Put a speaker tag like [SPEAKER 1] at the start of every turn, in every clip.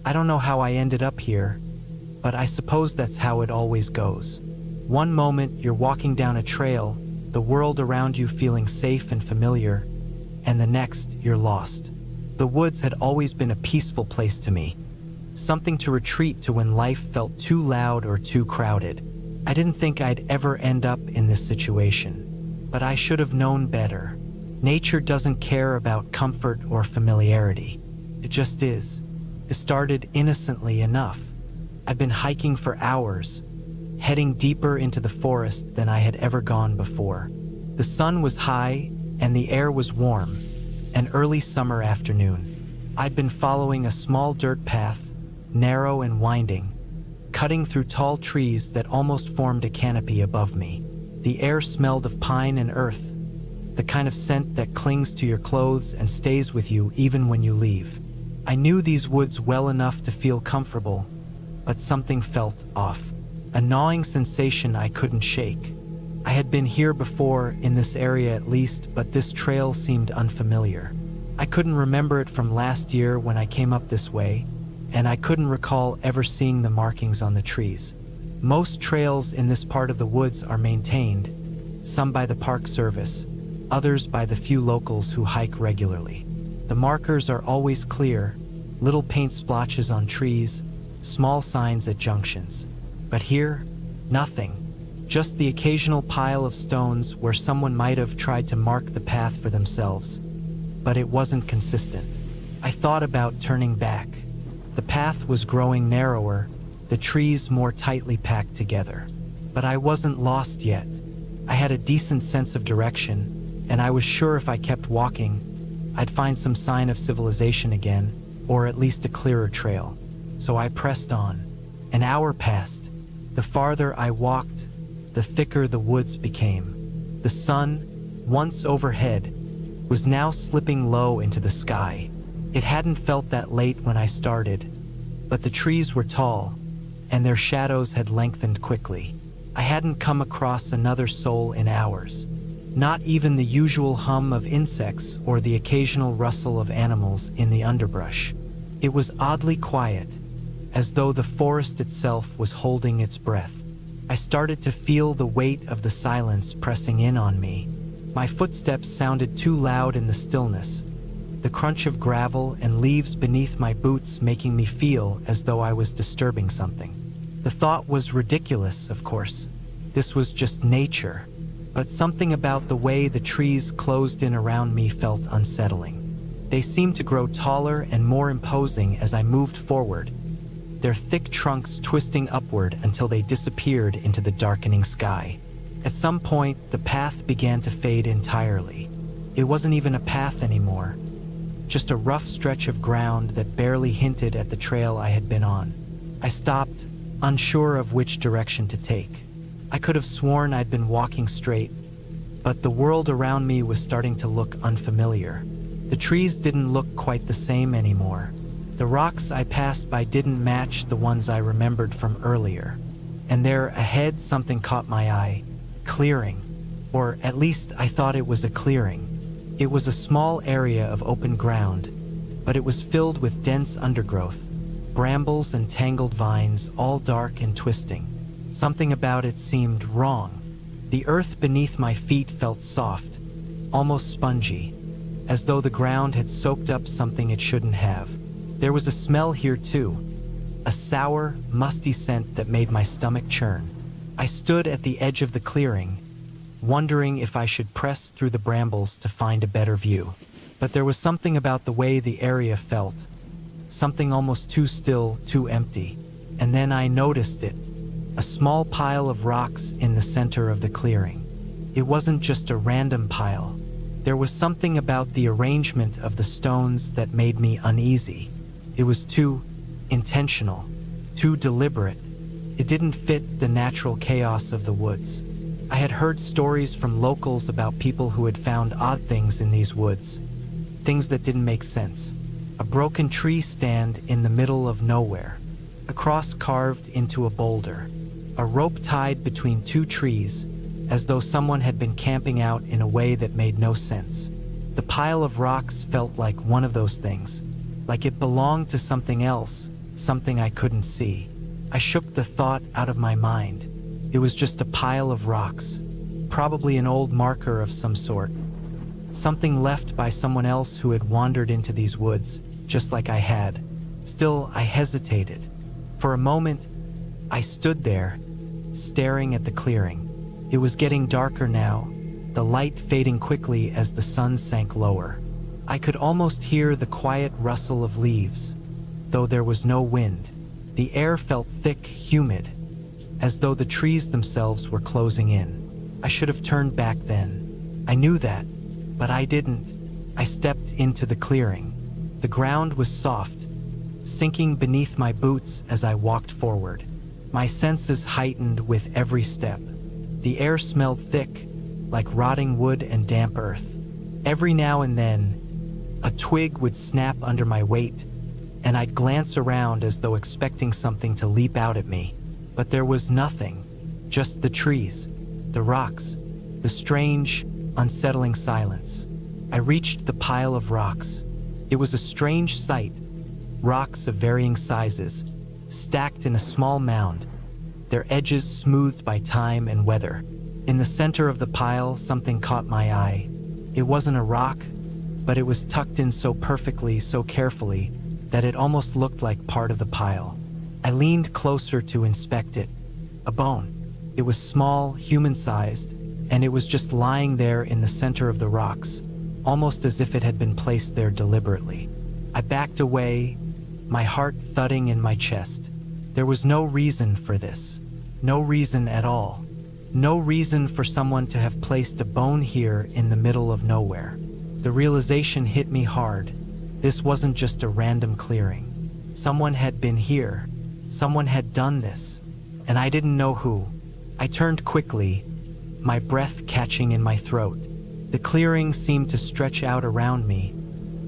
[SPEAKER 1] I don't know how I ended up here, but I suppose that's how it always goes. One moment you're walking down a trail, the world around you feeling safe and familiar, and the next you're lost. The woods had always been a peaceful place to me, something to retreat to when life felt too loud or too crowded. I didn't think I'd ever end up in this situation, but I should have known better. Nature doesn't care about comfort or familiarity. It just is. It started innocently enough. I'd been hiking for hours, heading deeper into the forest than I had ever gone before. The sun was high and the air was warm, an early summer afternoon. I'd been following a small dirt path, narrow and winding, cutting through tall trees that almost formed a canopy above me. The air smelled of pine and earth, the kind of scent that clings to your clothes and stays with you even when you leave. I knew these woods well enough to feel comfortable, but something felt off. A gnawing sensation I couldn't shake. I had been here before, in this area at least, but this trail seemed unfamiliar. I couldn't remember it from last year when I came up this way, and I couldn't recall ever seeing the markings on the trees. Most trails in this part of the woods are maintained, some by the Park Service, others by the few locals who hike regularly. The markers are always clear, little paint splotches on trees, small signs at junctions. But here, nothing. Just the occasional pile of stones where someone might have tried to mark the path for themselves. But it wasn't consistent. I thought about turning back. The path was growing narrower, the trees more tightly packed together. But I wasn't lost yet. I had a decent sense of direction, and I was sure if I kept walking, I'd find some sign of civilization again, or at least a clearer trail. So I pressed on. An hour passed. The farther I walked, the thicker the woods became. The sun, once overhead, was now slipping low into the sky. It hadn't felt that late when I started, but the trees were tall, and their shadows had lengthened quickly. I hadn't come across another soul in hours. Not even the usual hum of insects or the occasional rustle of animals in the underbrush. It was oddly quiet, as though the forest itself was holding its breath. I started to feel the weight of the silence pressing in on me. My footsteps sounded too loud in the stillness, the crunch of gravel and leaves beneath my boots making me feel as though I was disturbing something. The thought was ridiculous, of course. This was just nature, but something about the way the trees closed in around me felt unsettling. They seemed to grow taller and more imposing as I moved forward, their thick trunks twisting upward until they disappeared into the darkening sky. At some point, the path began to fade entirely. It wasn't even a path anymore, just a rough stretch of ground that barely hinted at the trail I had been on. I stopped, unsure of which direction to take. I could have sworn I'd been walking straight, but the world around me was starting to look unfamiliar. The trees didn't look quite the same anymore. The rocks I passed by didn't match the ones I remembered from earlier. And there ahead something caught my eye. Clearing. Or at least I thought it was a clearing. It was a small area of open ground, but it was filled with dense undergrowth, brambles and tangled vines, all dark and twisting. Something about it seemed wrong. The earth beneath my feet felt soft, almost spongy, as though the ground had soaked up something it shouldn't have. There was a smell here too, a sour, musty scent that made my stomach churn. I stood at the edge of the clearing, wondering if I should press through the brambles to find a better view. But there was something about the way the area felt, something almost too still, too empty. And then I noticed it, a small pile of rocks in the center of the clearing. It wasn't just a random pile. There was something about the arrangement of the stones that made me uneasy. It was too intentional, too deliberate. It didn't fit the natural chaos of the woods. I had heard stories from locals about people who had found odd things in these woods, things that didn't make sense. A broken tree stand in the middle of nowhere, a cross carved into a boulder, a rope tied between two trees, as though someone had been camping out in a way that made no sense. The pile of rocks felt like one of those things, like it belonged to something else, something I couldn't see. I shook the thought out of my mind. It was just a pile of rocks, probably an old marker of some sort. Something left by someone else who had wandered into these woods, just like I had. Still, I hesitated. For a moment, I stood there, staring at the clearing. It was getting darker now, the light fading quickly as the sun sank lower. I could almost hear the quiet rustle of leaves, though there was no wind. The air felt thick, humid, as though the trees themselves were closing in. I should have turned back then. I knew that, but I didn't. I stepped into the clearing. The ground was soft, sinking beneath my boots as I walked forward. My senses heightened with every step. The air smelled thick, like rotting wood and damp earth. Every now and then, a twig would snap under my weight, and I'd glance around as though expecting something to leap out at me. But there was nothing, just the trees, the rocks, the strange, unsettling silence. I reached the pile of rocks. It was a strange sight, rocks of varying sizes, stacked in a small mound, their edges smoothed by time and weather. In the center of the pile, something caught my eye. It wasn't a rock, but it was tucked in so perfectly, so carefully, that it almost looked like part of the pile. I leaned closer to inspect it. A bone. It was small, human-sized, and it was just lying there in the center of the rocks, almost as if it had been placed there deliberately. I backed away, my heart thudding in my chest. There was no reason for this. No reason at all. No reason for someone to have placed a bone here in the middle of nowhere. The realization hit me hard. This wasn't just a random clearing. Someone had been here. Someone had done this. And I didn't know who. I turned quickly, my breath catching in my throat. The clearing seemed to stretch out around me,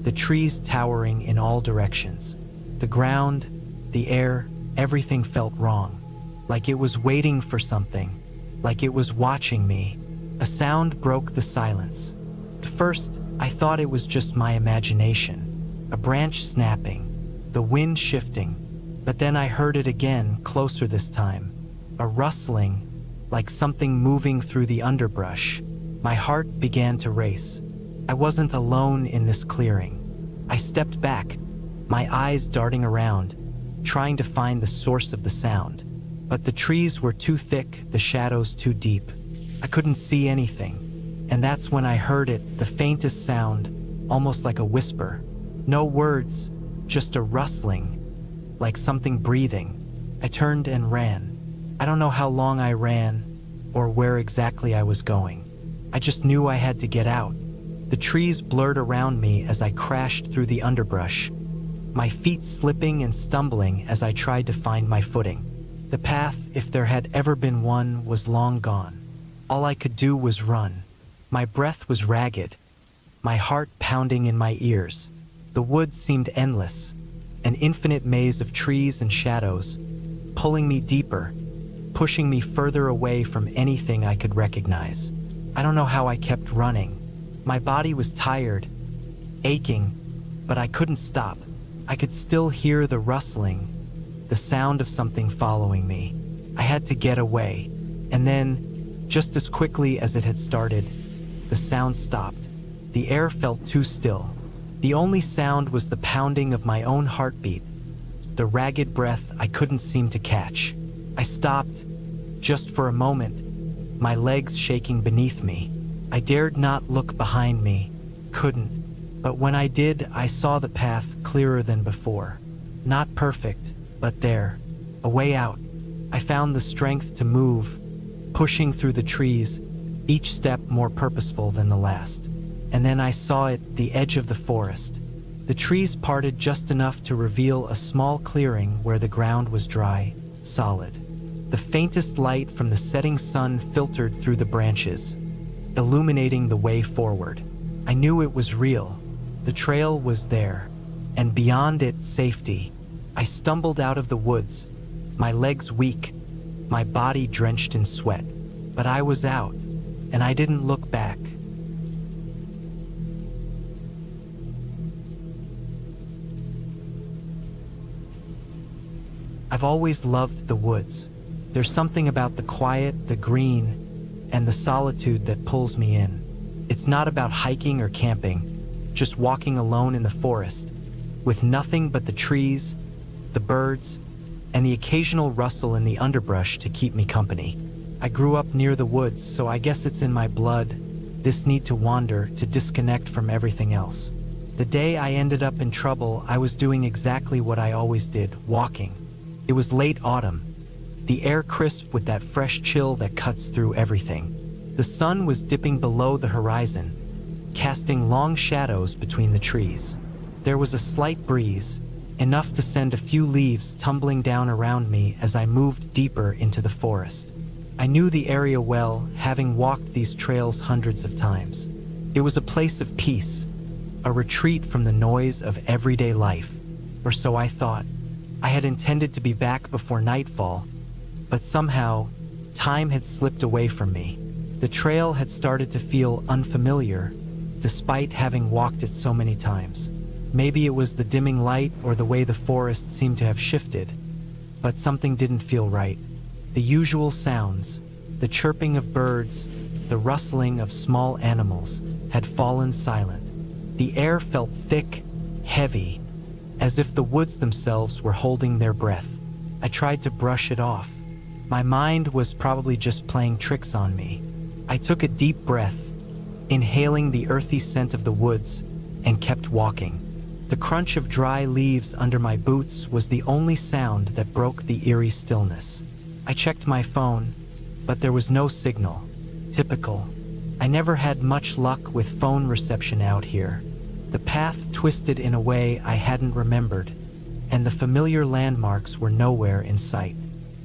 [SPEAKER 1] the trees towering in all directions. The ground, the air, everything felt wrong. Like it was waiting for something. Like it was watching me. A sound broke the silence. At first, I thought it was just my imagination. A branch snapping, the wind shifting. But then I heard it again, closer this time. A rustling, like something moving through the underbrush. My heart began to race. I wasn't alone in this clearing. I stepped back, my eyes darting around, trying to find the source of the sound. But the trees were too thick, the shadows too deep. I couldn't see anything. And that's when I heard it, the faintest sound, almost like a whisper. No words, just a rustling, like something breathing. I turned and ran. I don't know how long I ran, or where exactly I was going. I just knew I had to get out. The trees blurred around me as I crashed through the underbrush, my feet slipping and stumbling as I tried to find my footing. The path, if there had ever been one, was long gone. All I could do was run. My breath was ragged, my heart pounding in my ears. The woods seemed endless, an infinite maze of trees and shadows, pulling me deeper, pushing me further away from anything I could recognize. I don't know how I kept running. My body was tired, aching, but I couldn't stop. I could still hear the rustling, the sound of something following me. I had to get away. And then, just as quickly as it had started, the sound stopped. The air felt too still. The only sound was the pounding of my own heartbeat, the ragged breath I couldn't seem to catch. I stopped, just for a moment, my legs shaking beneath me. I dared not look behind me, couldn't. But when I did, I saw the path clearer than before. Not perfect, but there, a way out. I found the strength to move, pushing through the trees, each step more purposeful than the last. And then I saw it, the edge of the forest. The trees parted just enough to reveal a small clearing where the ground was dry, solid. The faintest light from the setting sun filtered through the branches, illuminating the way forward. I knew it was real. The trail was there, and beyond it, safety. I stumbled out of the woods, my legs weak, my body drenched in sweat. But I was out, and I didn't look back. I've always loved the woods. There's something about the quiet, the green, and the solitude that pulls me in. It's not about hiking or camping, just walking alone in the forest, with nothing but the trees, the birds, and the occasional rustle in the underbrush to keep me company. I grew up near the woods, so I guess it's in my blood, this need to wander, to disconnect from everything else. The day I ended up in trouble, I was doing exactly what I always did, walking. It was late autumn, the air crisp with that fresh chill that cuts through everything. The sun was dipping below the horizon, casting long shadows between the trees. There was a slight breeze, enough to send a few leaves tumbling down around me as I moved deeper into the forest. I knew the area well, having walked these trails hundreds of times. It was a place of peace, a retreat from the noise of everyday life, or so I thought. I had intended to be back before nightfall, but somehow, time had slipped away from me. The trail had started to feel unfamiliar, despite having walked it so many times. Maybe it was the dimming light or the way the forest seemed to have shifted, but something didn't feel right. The usual sounds, the chirping of birds, the rustling of small animals, had fallen silent. The air felt thick, heavy, as if the woods themselves were holding their breath. I tried to brush it off. My mind was probably just playing tricks on me. I took a deep breath, inhaling the earthy scent of the woods, and kept walking. The crunch of dry leaves under my boots was the only sound that broke the eerie stillness. I checked my phone, but there was no signal. Typical. I never had much luck with phone reception out here. The path twisted in a way I hadn't remembered, and the familiar landmarks were nowhere in sight.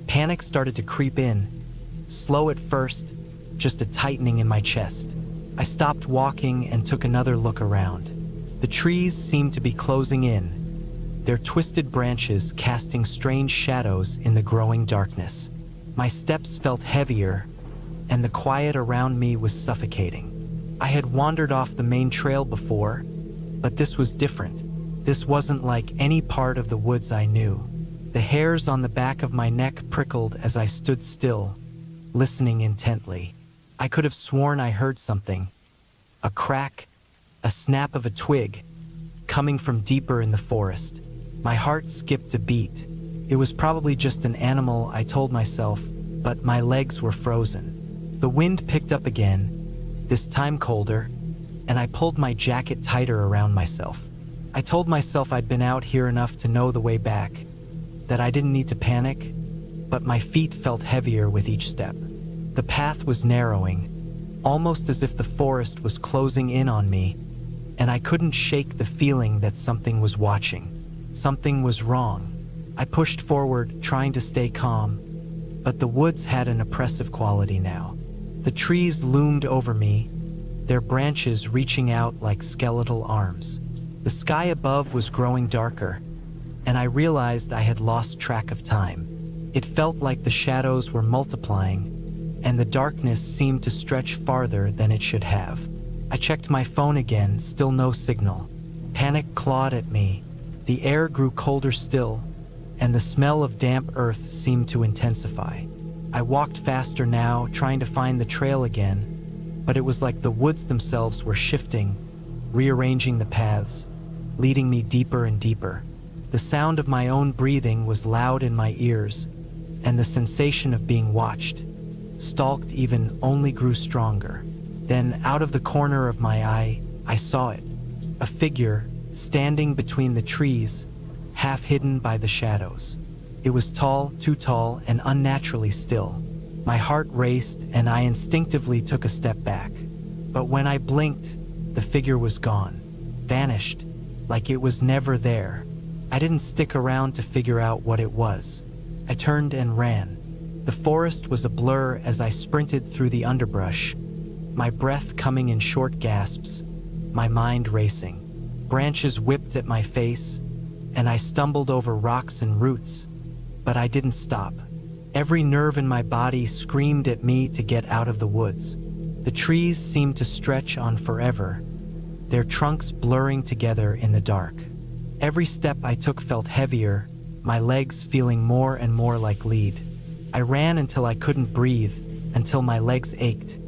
[SPEAKER 1] Panic started to creep in, slow at first, just a tightening in my chest. I stopped walking and took another look around. The trees seemed to be closing in, their twisted branches casting strange shadows in the growing darkness. My steps felt heavier, and the quiet around me was suffocating. I had wandered off the main trail before, but this was different. This wasn't like any part of the woods I knew. The hairs on the back of my neck prickled as I stood still, listening intently. I could have sworn I heard something. A crack, a snap of a twig, coming from deeper in the forest. My heart skipped a beat. It was probably just an animal, I told myself, but my legs were frozen. The wind picked up again, this time colder, and I pulled my jacket tighter around myself. I told myself I'd been out here enough to know the way back, that I didn't need to panic, but my feet felt heavier with each step. The path was narrowing, almost as if the forest was closing in on me, and I couldn't shake the feeling that something was watching. Something was wrong. I pushed forward, trying to stay calm, but the woods had an oppressive quality now. The trees loomed over me, their branches reaching out like skeletal arms. The sky above was growing darker, and I realized I had lost track of time. It felt like the shadows were multiplying, and the darkness seemed to stretch farther than it should have. I checked my phone again, still no signal. Panic clawed at me. The air grew colder still, and the smell of damp earth seemed to intensify. I walked faster now, trying to find the trail again, but it was like the woods themselves were shifting, rearranging the paths, leading me deeper and deeper. The sound of my own breathing was loud in my ears, and the sensation of being watched, stalked even, only grew stronger. Then, out of the corner of my eye, I saw it. A figure, standing between the trees, half hidden by the shadows. It was tall, too tall, and unnaturally still. My heart raced, and I instinctively took a step back. But when I blinked, the figure was gone, vanished, like it was never there. I didn't stick around to figure out what it was. I turned and ran. The forest was a blur as I sprinted through the underbrush, my breath coming in short gasps, my mind racing. Branches whipped at my face, and I stumbled over rocks and roots, but I didn't stop. Every nerve in my body screamed at me to get out of the woods. The trees seemed to stretch on forever, their trunks blurring together in the dark. Every step I took felt heavier, my legs feeling more and more like lead. I ran until I couldn't breathe, until my legs ached.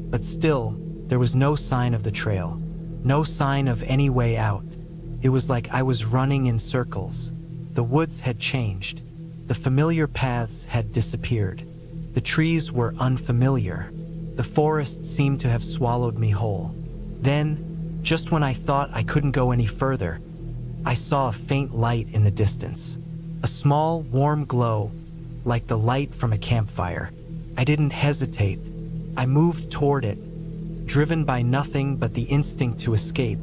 [SPEAKER 1] But still, there was no sign of the trail, no sign of any way out. It was like I was running in circles. The woods had changed. The familiar paths had disappeared. The trees were unfamiliar. The forest seemed to have swallowed me whole. Then, just when I thought I couldn't go any further, I saw a faint light in the distance. A small, warm glow, like the light from a campfire. I didn't hesitate. I moved toward it, driven by nothing but the instinct to escape,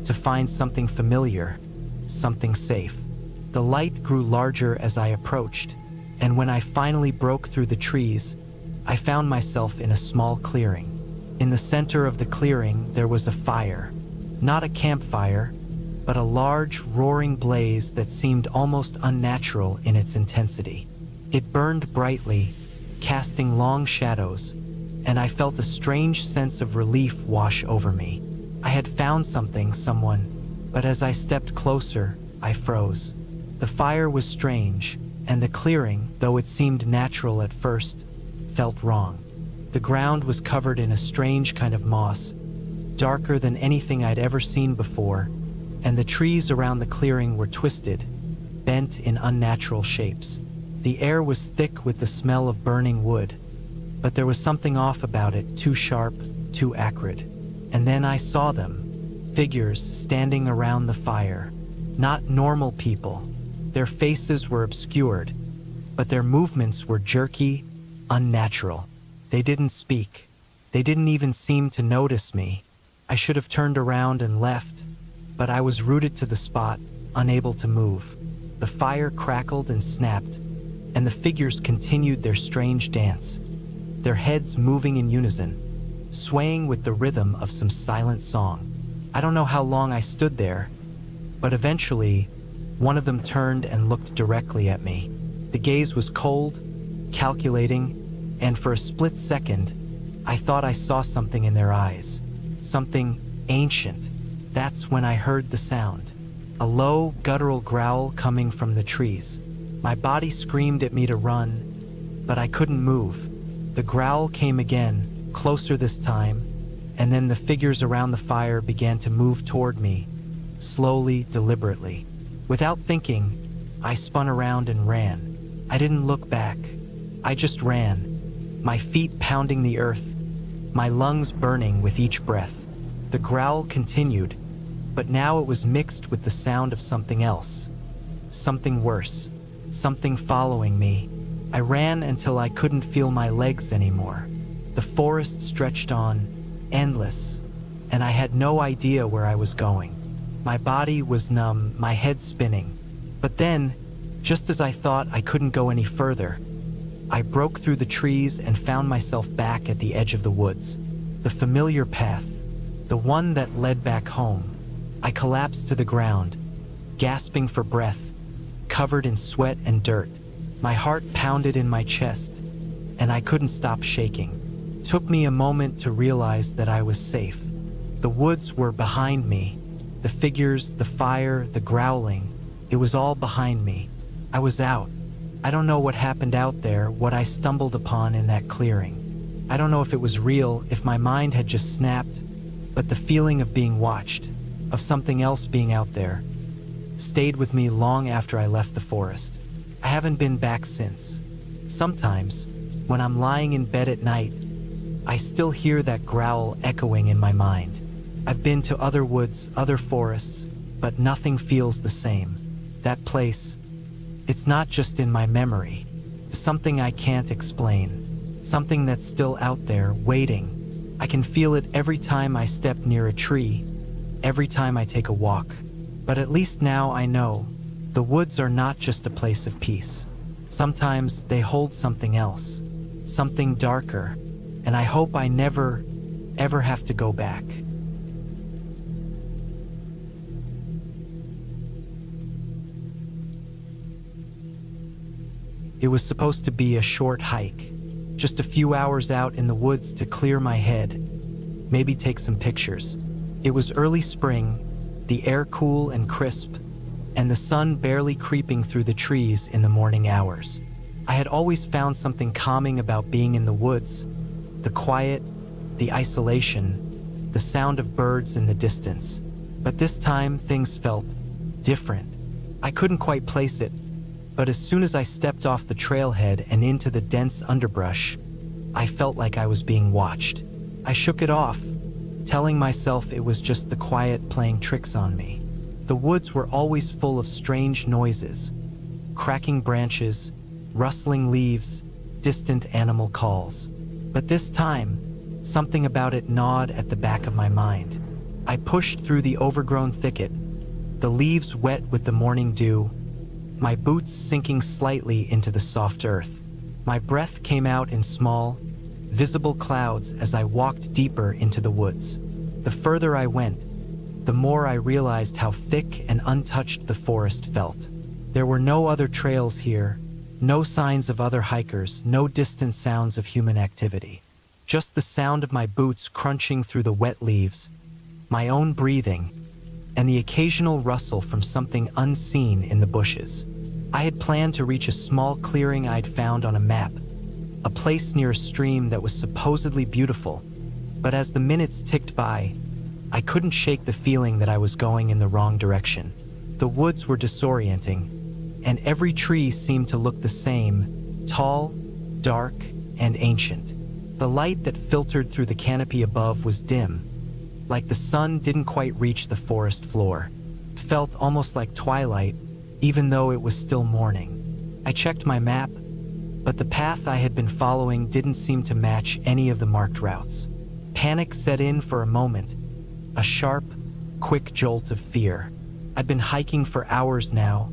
[SPEAKER 1] to find something familiar, something safe. The light grew larger as I approached, and when I finally broke through the trees, I found myself in a small clearing. In the center of the clearing, there was a fire. Not a campfire, but a large, roaring blaze that seemed almost unnatural in its intensity. It burned brightly, casting long shadows, and I felt a strange sense of relief wash over me. I had found something, someone, but as I stepped closer, I froze. The fire was strange, and the clearing, though it seemed natural at first, felt wrong. The ground was covered in a strange kind of moss, darker than anything I'd ever seen before, and the trees around the clearing were twisted, bent in unnatural shapes. The air was thick with the smell of burning wood, but there was something off about it, too sharp, too acrid. And then I saw them, figures standing around the fire. Not normal people. Their faces were obscured, but their movements were jerky, unnatural. They didn't speak. They didn't even seem to notice me. I should have turned around and left, but I was rooted to the spot, unable to move. The fire crackled and snapped, and the figures continued their strange dance, their heads moving in unison, swaying with the rhythm of some silent song. I don't know how long I stood there, but eventually, one of them turned and looked directly at me. The gaze was cold, calculating, and for a split second, I thought I saw something in their eyes. Something ancient. That's when I heard the sound. A low, guttural growl coming from the trees. My body screamed at me to run, but I couldn't move. The growl came again, closer this time, and then the figures around the fire began to move toward me, slowly, deliberately. Without thinking, I spun around and ran. I didn't look back. I just ran, my feet pounding the earth, my lungs burning with each breath. The growl continued, but now it was mixed with the sound of something else. Something worse. Something following me. I ran until I couldn't feel my legs anymore. The forest stretched on, endless, and I had no idea where I was going. My body was numb, my head spinning. But then, just as I thought I couldn't go any further, I broke through the trees and found myself back at the edge of the woods. The familiar path, the one that led back home. I collapsed to the ground, gasping for breath, covered in sweat and dirt. My heart pounded in my chest, and I couldn't stop shaking. It took me a moment to realize that I was safe. The woods were behind me. The figures, the fire, the growling, it was all behind me. I was out. I don't know what happened out there, what I stumbled upon in that clearing. I don't know if it was real, if my mind had just snapped, but the feeling of being watched, of something else being out there, stayed with me long after I left the forest. I haven't been back since. Sometimes, when I'm lying in bed at night, I still hear that growl echoing in my mind. I've been to other woods, other forests, but nothing feels the same. That place, it's not just in my memory. It's something I can't explain. Something that's still out there, waiting. I can feel it every time I step near a tree, every time I take a walk. But at least now I know, the woods are not just a place of peace. Sometimes they hold something else, something darker, and I hope I never, ever have to go back. It was supposed to be a short hike, just a few hours out in the woods to clear my head, maybe take some pictures. It was early spring, the air cool and crisp, and the sun barely creeping through the trees in the morning hours. I had always found something calming about being in the woods, the quiet, the isolation, the sound of birds in the distance. But this time, things felt different. I couldn't quite place it, but as soon as I stepped off the trailhead and into the dense underbrush, I felt like I was being watched. I shook it off, telling myself it was just the quiet playing tricks on me. The woods were always full of strange noises, cracking branches, rustling leaves, distant animal calls. But this time, something about it gnawed at the back of my mind. I pushed through the overgrown thicket, the leaves wet with the morning dew, my boots sinking slightly into the soft earth. My breath came out in small, visible clouds as I walked deeper into the woods. The further I went, the more I realized how thick and untouched the forest felt. There were no other trails here, no signs of other hikers, no distant sounds of human activity. Just the sound of my boots crunching through the wet leaves, my own breathing, and the occasional rustle from something unseen in the bushes. I had planned to reach a small clearing I'd found on a map, a place near a stream that was supposedly beautiful, but as the minutes ticked by, I couldn't shake the feeling that I was going in the wrong direction. The woods were disorienting, and every tree seemed to look the same, tall, dark, and ancient. The light that filtered through the canopy above was dim, like the sun didn't quite reach the forest floor. It felt almost like twilight, even though it was still morning. I checked my map, but the path I had been following didn't seem to match any of the marked routes. Panic set in for a moment, a sharp, quick jolt of fear. I'd been hiking for hours now,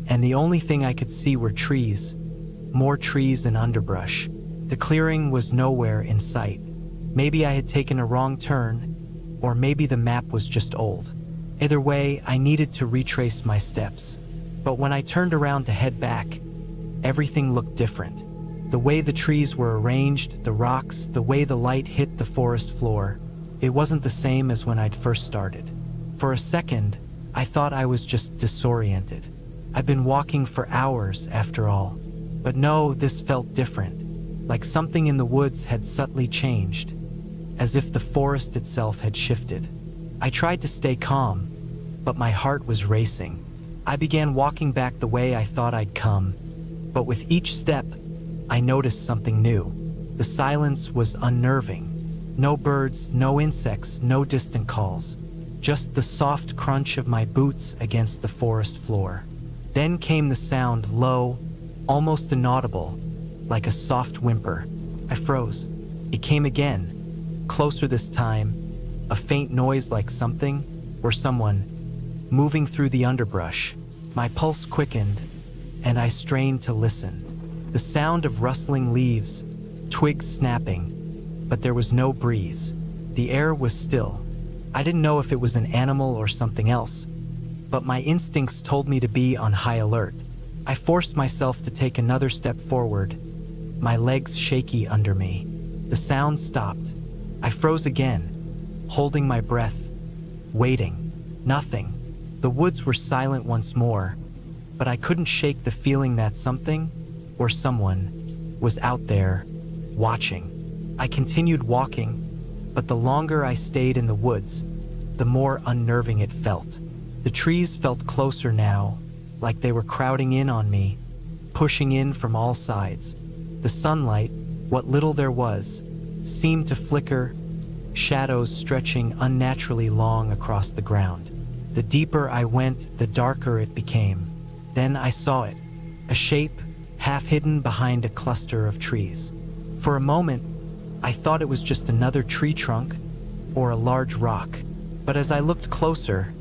[SPEAKER 1] and the only thing I could see were trees, more trees and underbrush. The clearing was nowhere in sight. Maybe I had taken a wrong turn, or maybe the map was just old. Either way, I needed to retrace my steps. But when I turned around to head back, everything looked different. The way the trees were arranged, the rocks, the way the light hit the forest floor, it wasn't the same as when I'd first started. For a second, I thought I was just disoriented. I'd been walking for hours after all. But no, this felt different, like something in the woods had subtly changed, as if the forest itself had shifted. I tried to stay calm, but my heart was racing. I began walking back the way I thought I'd come, but with each step, I noticed something new. The silence was unnerving. No birds, no insects, no distant calls. Just the soft crunch of my boots against the forest floor. Then came the sound, low, almost inaudible, like a soft whimper. I froze. It came again, closer this time, a faint noise like something, or someone, moving through the underbrush. My pulse quickened, and I strained to listen. The sound of rustling leaves, twigs snapping, but there was no breeze. The air was still. I didn't know if it was an animal or something else, but my instincts told me to be on high alert. I forced myself to take another step forward, my legs shaky under me. The sound stopped. I froze again, holding my breath, waiting. Nothing. The woods were silent once more, but I couldn't shake the feeling that something, or someone, was out there, watching. I continued walking, but the longer I stayed in the woods, the more unnerving it felt. The trees felt closer now, like they were crowding in on me, pushing in from all sides. The sunlight, what little there was, seemed to flicker, shadows stretching unnaturally long across the ground. The deeper I went, the darker it became. Then I saw it, a shape half hidden behind a cluster of trees. For a moment, I thought it was just another tree trunk or a large rock. But as I looked closer,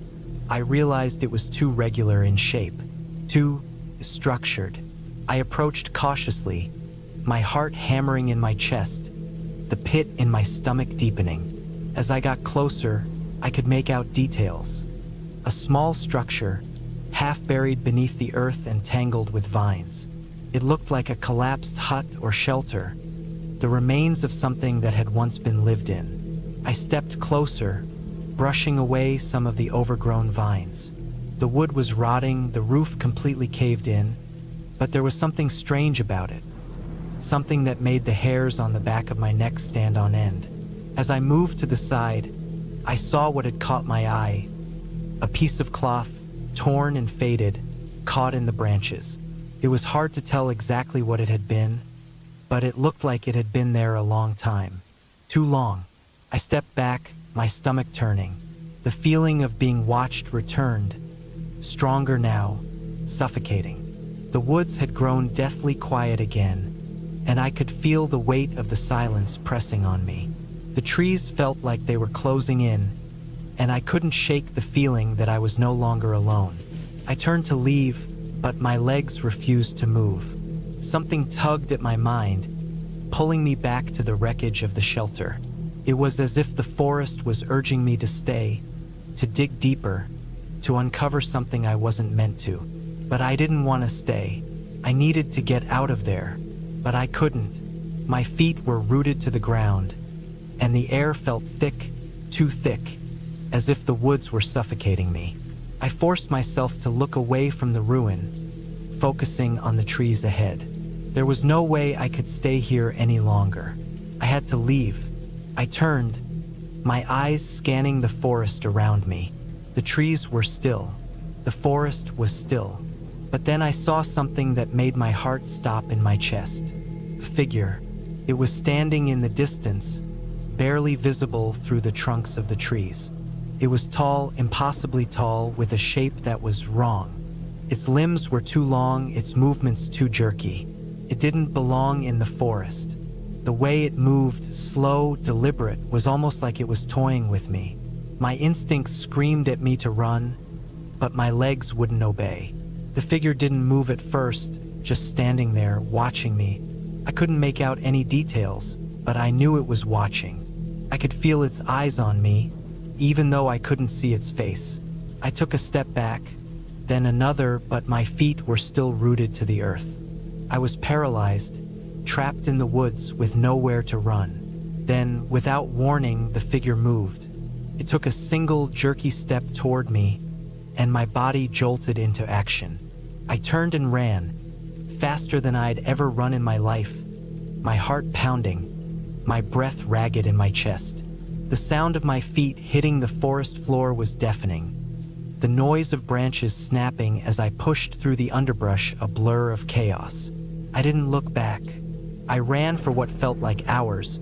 [SPEAKER 1] I realized it was too regular in shape, too structured. I approached cautiously, my heart hammering in my chest, the pit in my stomach deepening. As I got closer, I could make out details. A small structure, half buried beneath the earth and tangled with vines. It looked like a collapsed hut or shelter, the remains of something that had once been lived in. I stepped closer, brushing away some of the overgrown vines. The wood was rotting, the roof completely caved in, but there was something strange about it. Something that made the hairs on the back of my neck stand on end. As I moved to the side, I saw what had caught my eye. A piece of cloth, torn and faded, caught in the branches. It was hard to tell exactly what it had been, but it looked like it had been there a long time. Too long. I stepped back, my stomach turning. The feeling of being watched returned, stronger now, suffocating. The woods had grown deathly quiet again, and I could feel the weight of the silence pressing on me. The trees felt like they were closing in, and I couldn't shake the feeling that I was no longer alone. I turned to leave, but my legs refused to move. Something tugged at my mind, pulling me back to the wreckage of the shelter. It was as if the forest was urging me to stay, to dig deeper, to uncover something I wasn't meant to. But I didn't want to stay. I needed to get out of there, but I couldn't. My feet were rooted to the ground, and the air felt thick, too thick, as if the woods were suffocating me. I forced myself to look away from the ruin, focusing on the trees ahead. There was no way I could stay here any longer. I had to leave. I turned, my eyes scanning the forest around me. The trees were still. The forest was still. But then I saw something that made my heart stop in my chest. A figure. It was standing in the distance, barely visible through the trunks of the trees. It was tall, impossibly tall, with a shape that was wrong. Its limbs were too long, its movements too jerky. It didn't belong in the forest. The way it moved, slow, deliberate, was almost like it was toying with me. My instincts screamed at me to run, but my legs wouldn't obey. The figure didn't move at first, just standing there, watching me. I couldn't make out any details, but I knew it was watching. I could feel its eyes on me, even though I couldn't see its face. I took a step back, then another, but my feet were still rooted to the earth. I was paralyzed, trapped in the woods with nowhere to run. Then, without warning, the figure moved. It took a single jerky step toward me, and my body jolted into action. I turned and ran, faster than I'd ever run in my life, my heart pounding, my breath ragged in my chest. The sound of my feet hitting the forest floor was deafening. The noise of branches snapping as I pushed through the underbrush, a blur of chaos. I didn't look back. I ran for what felt like hours,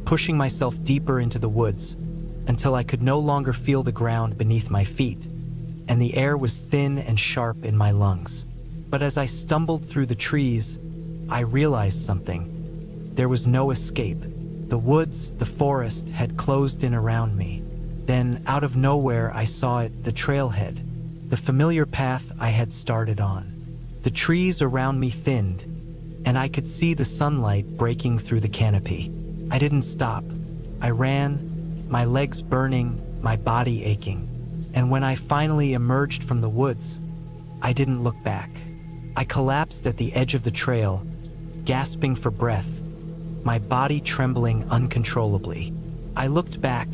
[SPEAKER 1] pushing myself deeper into the woods, until I could no longer feel the ground beneath my feet, and the air was thin and sharp in my lungs. But as I stumbled through the trees, I realized something. There was no escape. The woods, the forest, had closed in around me. Then, out of nowhere, I saw it, the trailhead, the familiar path I had started on. The trees around me thinned, and I could see the sunlight breaking through the canopy. I didn't stop. I ran, my legs burning, my body aching. And when I finally emerged from the woods, I didn't look back. I collapsed at the edge of the trail, gasping for breath, my body trembling uncontrollably. I looked back,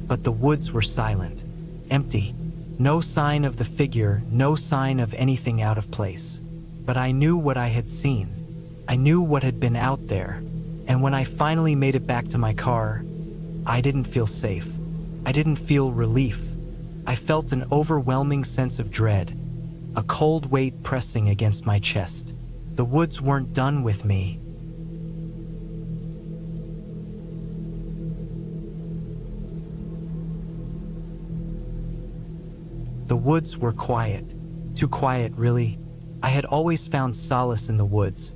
[SPEAKER 1] but the woods were silent, empty. No sign of the figure, no sign of anything out of place. But I knew what I had seen. I knew what had been out there. And when I finally made it back to my car, I didn't feel safe. I didn't feel relief. I felt an overwhelming sense of dread, a cold weight pressing against my chest. The woods weren't done with me. The woods were quiet. Too quiet, really. I had always found solace in the woods.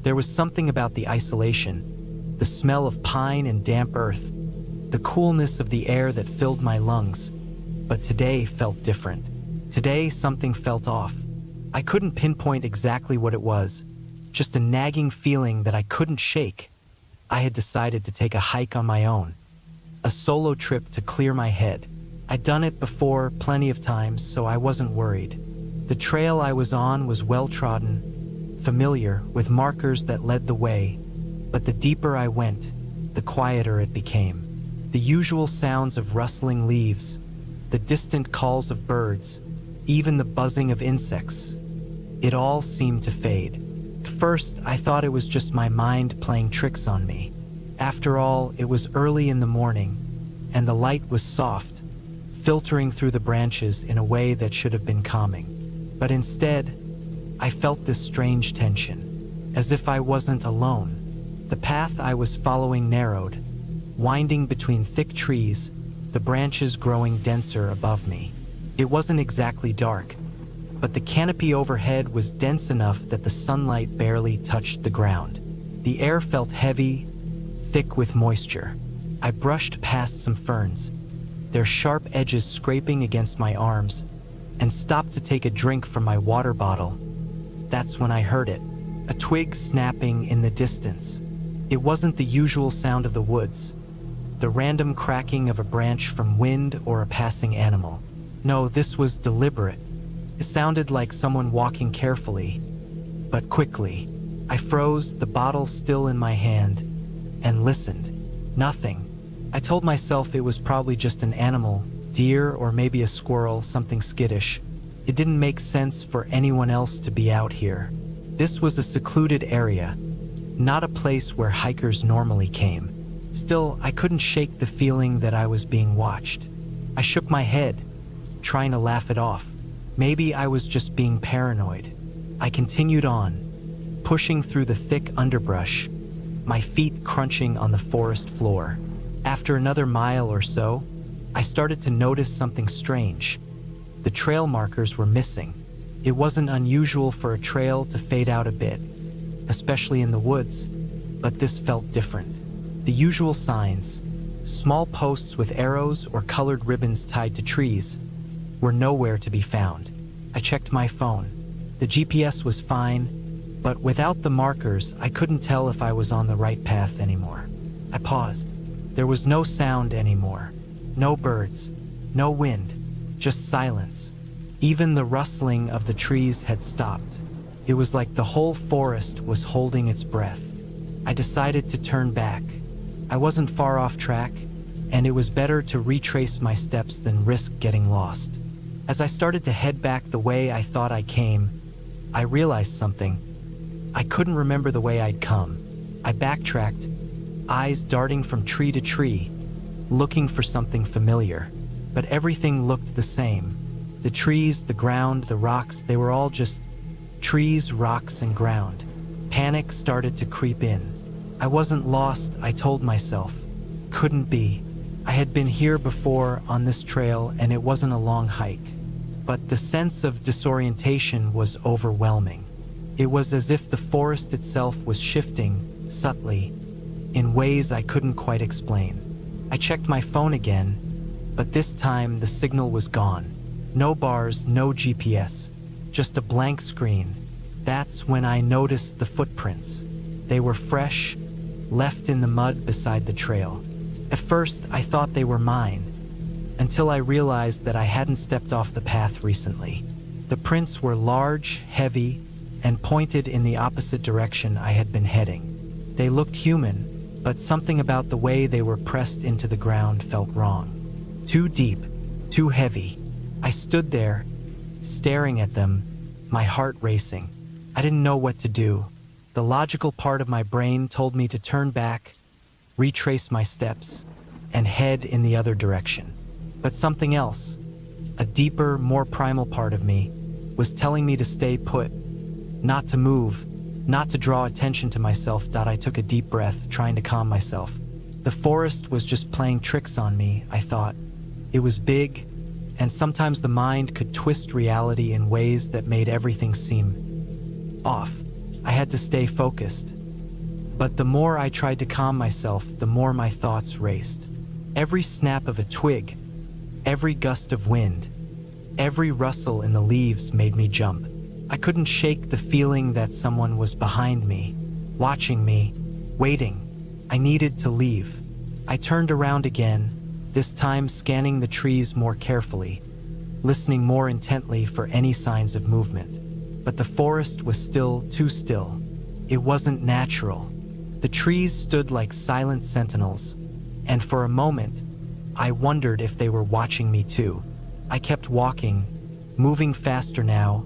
[SPEAKER 1] There was something about the isolation, the smell of pine and damp earth, the coolness of the air that filled my lungs. But today felt different. Today something felt off. I couldn't pinpoint exactly what it was, just a nagging feeling that I couldn't shake. I had decided to take a hike on my own, a solo trip to clear my head. I'd done it before plenty of times, so I wasn't worried. The trail I was on was well-trodden, familiar, with markers that led the way, but the deeper I went, the quieter it became. The usual sounds of rustling leaves, the distant calls of birds, even the buzzing of insects. It all seemed to fade. At first, I thought it was just my mind playing tricks on me. After all, it was early in the morning, and the light was soft, filtering through the branches in a way that should have been calming. But instead, I felt this strange tension, as if I wasn't alone. The path I was following narrowed, winding between thick trees, the branches growing denser above me. It wasn't exactly dark, but the canopy overhead was dense enough that the sunlight barely touched the ground. The air felt heavy, thick with moisture. I brushed past some ferns, their sharp edges scraping against my arms, and stopped to take a drink from my water bottle. That's when I heard it, a twig snapping in the distance. It wasn't the usual sound of the woods, the random cracking of a branch from wind or a passing animal. No, this was deliberate. It sounded like someone walking carefully, but quickly. I froze, the bottle still in my hand, and listened. Nothing. I told myself it was probably just an animal, deer or maybe a squirrel, something skittish. It didn't make sense for anyone else to be out here. This was a secluded area, not a place where hikers normally came. Still, I couldn't shake the feeling that I was being watched. I shook my head, trying to laugh it off. Maybe I was just being paranoid. I continued on, pushing through the thick underbrush, my feet crunching on the forest floor. After another mile or so, I started to notice something strange. The trail markers were missing. It wasn't unusual for a trail to fade out a bit, especially in the woods, but this felt different. The usual signs, small posts with arrows or colored ribbons tied to trees, were nowhere to be found. I checked my phone. The GPS was fine, but without the markers, I couldn't tell if I was on the right path anymore. I paused. There was no sound anymore. No birds, no wind, just silence. Even the rustling of the trees had stopped. It was like the whole forest was holding its breath. I decided to turn back. I wasn't far off track, and it was better to retrace my steps than risk getting lost. As I started to head back the way I thought I came, I realized something. I couldn't remember the way I'd come. I backtracked, eyes darting from tree to tree, looking for something familiar. But everything looked the same. The trees, the ground, the rocks, they were all just trees, rocks, and ground. Panic started to creep in. I wasn't lost, I told myself. Couldn't be. I had been here before on this trail, and it wasn't a long hike. But the sense of disorientation was overwhelming. It was as if the forest itself was shifting, subtly, in ways I couldn't quite explain. I checked my phone again, but this time the signal was gone. No bars, no GPS, just a blank screen. That's when I noticed the footprints. They were fresh, left in the mud beside the trail. At first, I thought they were mine, until I realized that I hadn't stepped off the path recently. The prints were large, heavy, and pointed in the opposite direction I had been heading. They looked human, but something about the way they were pressed into the ground felt wrong. Too deep, too heavy. I stood there, staring at them, my heart racing. I didn't know what to do. The logical part of my brain told me to turn back, retrace my steps, and head in the other direction. But something else, a deeper, more primal part of me, was telling me to stay put, not to move, not to draw attention to myself. I took a deep breath, trying to calm myself. The forest was just playing tricks on me, I thought. It was big, and sometimes the mind could twist reality in ways that made everything seem off. I had to stay focused. But the more I tried to calm myself, the more my thoughts raced. Every snap of a twig, every gust of wind, every rustle in the leaves made me jump. I couldn't shake the feeling that someone was behind me, watching me, waiting. I needed to leave. I turned around again, this time scanning the trees more carefully, listening more intently for any signs of movement. But the forest was still too still. It wasn't natural. The trees stood like silent sentinels, and for a moment, I wondered if they were watching me too. I kept walking, moving faster now,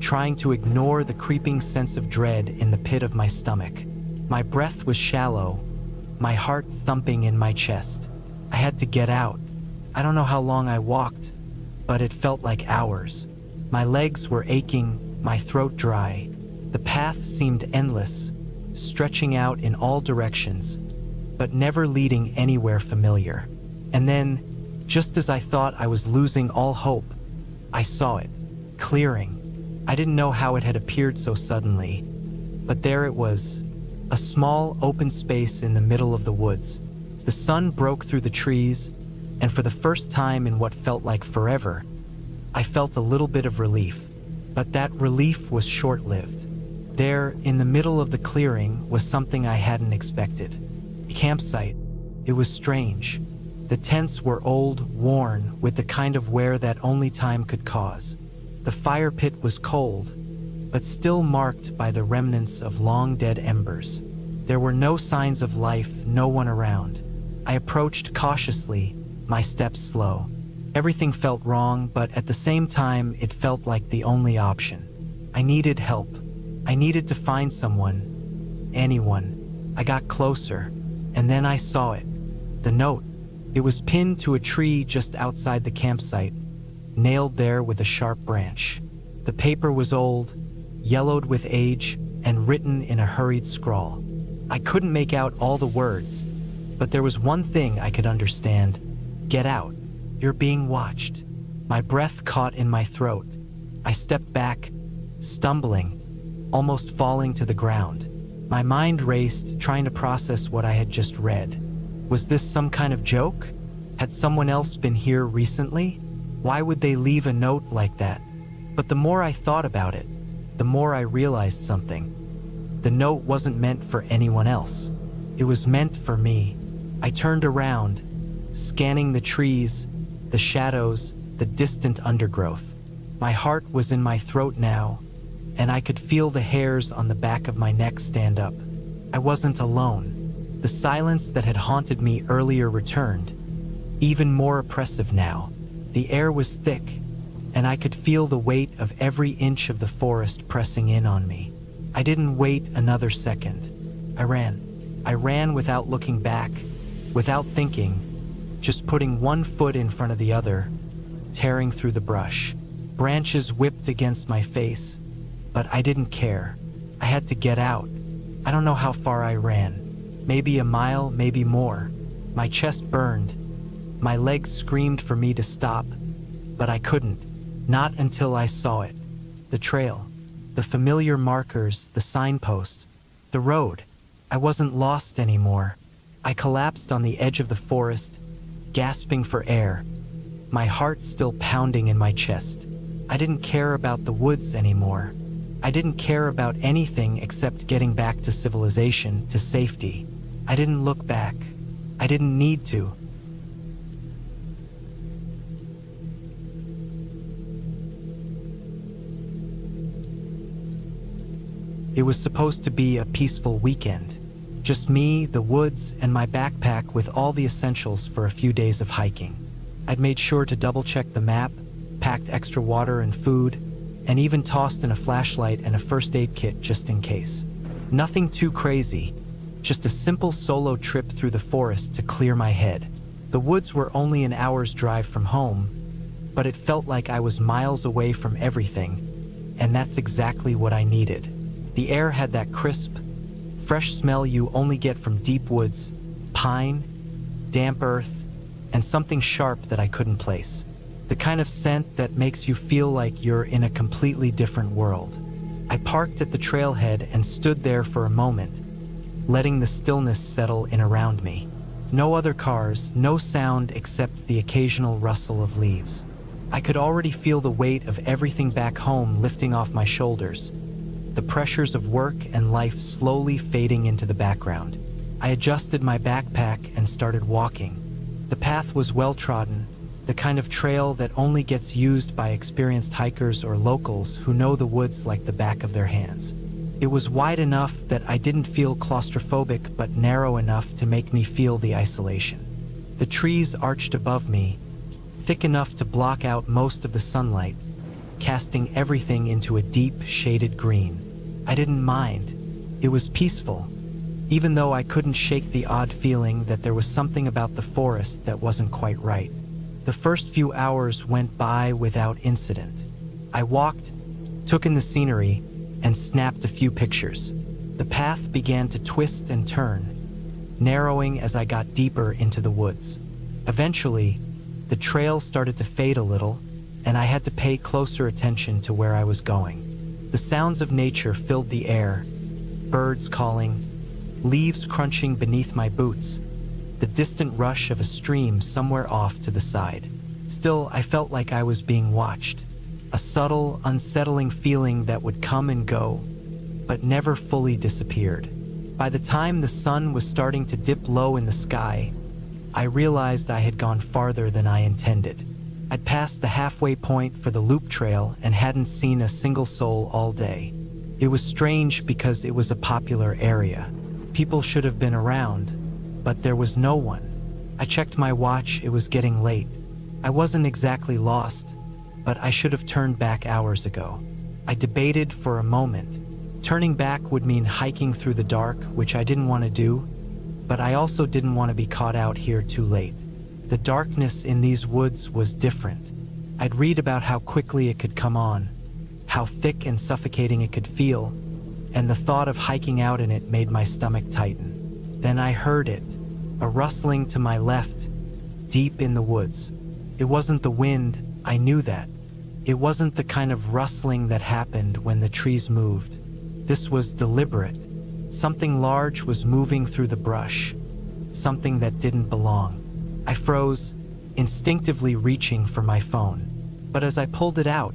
[SPEAKER 1] trying to ignore the creeping sense of dread in the pit of my stomach. My breath was shallow, my heart thumping in my chest. I had to get out. I don't know how long I walked, but it felt like hours. My legs were aching, my throat dry. The path seemed endless, stretching out in all directions, but never leading anywhere familiar. And then, just as I thought I was losing all hope, I saw it, clearing. I didn't know how it had appeared so suddenly, but there it was, a small open space in the middle of the woods. The sun broke through the trees, and for the first time in what felt like forever, I felt a little bit of relief. But that relief was short-lived. There, in the middle of the clearing, was something I hadn't expected. A campsite. It was strange. The tents were old, worn, with the kind of wear that only time could cause. The fire pit was cold, but still marked by the remnants of long-dead embers. There were no signs of life, no one around. I approached cautiously, my steps slow. Everything felt wrong, but at the same time, it felt like the only option. I needed help. I needed to find someone, anyone. I got closer, and then I saw it. The note. It was pinned to a tree just outside the campsite, nailed there with a sharp branch. The paper was old, yellowed with age, and written in a hurried scrawl. I couldn't make out all the words, but there was one thing I could understand. Get out. You're being watched. My breath caught in my throat. I stepped back, stumbling, almost falling to the ground. My mind raced, trying to process what I had just read. Was this some kind of joke? Had someone else been here recently? Why would they leave a note like that? But the more I thought about it, the more I realized something. The note wasn't meant for anyone else. It was meant for me. I turned around, scanning the trees, the shadows, the distant undergrowth. My heart was in my throat now, and I could feel the hairs on the back of my neck stand up. I wasn't alone. The silence that had haunted me earlier returned, even more oppressive now. The air was thick, and I could feel the weight of every inch of the forest pressing in on me. I didn't wait another second. I ran. I ran without looking back, without thinking, just putting one foot in front of the other, tearing through the brush. Branches whipped against my face, but I didn't care. I had to get out. I don't know how far I ran. Maybe a mile, maybe more. My chest burned. My legs screamed for me to stop, but I couldn't. Not until I saw it. The trail, the familiar markers, the signposts, the road. I wasn't lost anymore. I collapsed on the edge of the forest, gasping for air, my heart still pounding in my chest. I didn't care about the woods anymore. I didn't care about anything except getting back to civilization, to safety. I didn't look back. I didn't need to. It was supposed to be a peaceful weekend. Just me, the woods, and my backpack with all the essentials for a few days of hiking. I'd made sure to double-check the map, packed extra water and food, and even tossed in a flashlight and a first aid kit just in case. Nothing too crazy, just a simple solo trip through the forest to clear my head. The woods were only an hour's drive from home, but it felt like I was miles away from everything, and that's exactly what I needed. The air had that crisp, fresh smell you only get from deep woods, pine, damp earth, and something sharp that I couldn't place. The kind of scent that makes you feel like you're in a completely different world. I parked at the trailhead and stood there for a moment, letting the stillness settle in around me. No other cars, no sound except the occasional rustle of leaves. I could already feel the weight of everything back home lifting off my shoulders, the pressures of work and life slowly fading into the background. I adjusted my backpack and started walking. The path was well-trodden, the kind of trail that only gets used by experienced hikers or locals who know the woods like the back of their hands. It was wide enough that I didn't feel claustrophobic, but narrow enough to make me feel the isolation. The trees arched above me, thick enough to block out most of the sunlight, casting everything into a deep, shaded green. I didn't mind. It was peaceful, even though I couldn't shake the odd feeling that there was something about the forest that wasn't quite right. The first few hours went by without incident. I walked, took in the scenery, and snapped a few pictures. The path began to twist and turn, narrowing as I got deeper into the woods. Eventually, the trail started to fade a little, and I had to pay closer attention to where I was going. The sounds of nature filled the air, birds calling, leaves crunching beneath my boots, the distant rush of a stream somewhere off to the side. Still, I felt like I was being watched, a subtle, unsettling feeling that would come and go, but never fully disappeared. By the time the sun was starting to dip low in the sky, I realized I had gone farther than I intended. I'd passed the halfway point for the loop trail and hadn't seen a single soul all day. It was strange because it was a popular area. People should have been around, but there was no one. I checked my watch, it was getting late. I wasn't exactly lost, but I should have turned back hours ago. I debated for a moment. Turning back would mean hiking through the dark, which I didn't want to do, but I also didn't want to be caught out here too late. The darkness in these woods was different. I'd read about how quickly it could come on, how thick and suffocating it could feel, and the thought of hiking out in it made my stomach tighten. Then I heard it, a rustling to my left, deep in the woods. It wasn't the wind, I knew that. It wasn't the kind of rustling that happened when the trees moved. This was deliberate. Something large was moving through the brush, something that didn't belong. I froze, instinctively reaching for my phone. But as I pulled it out,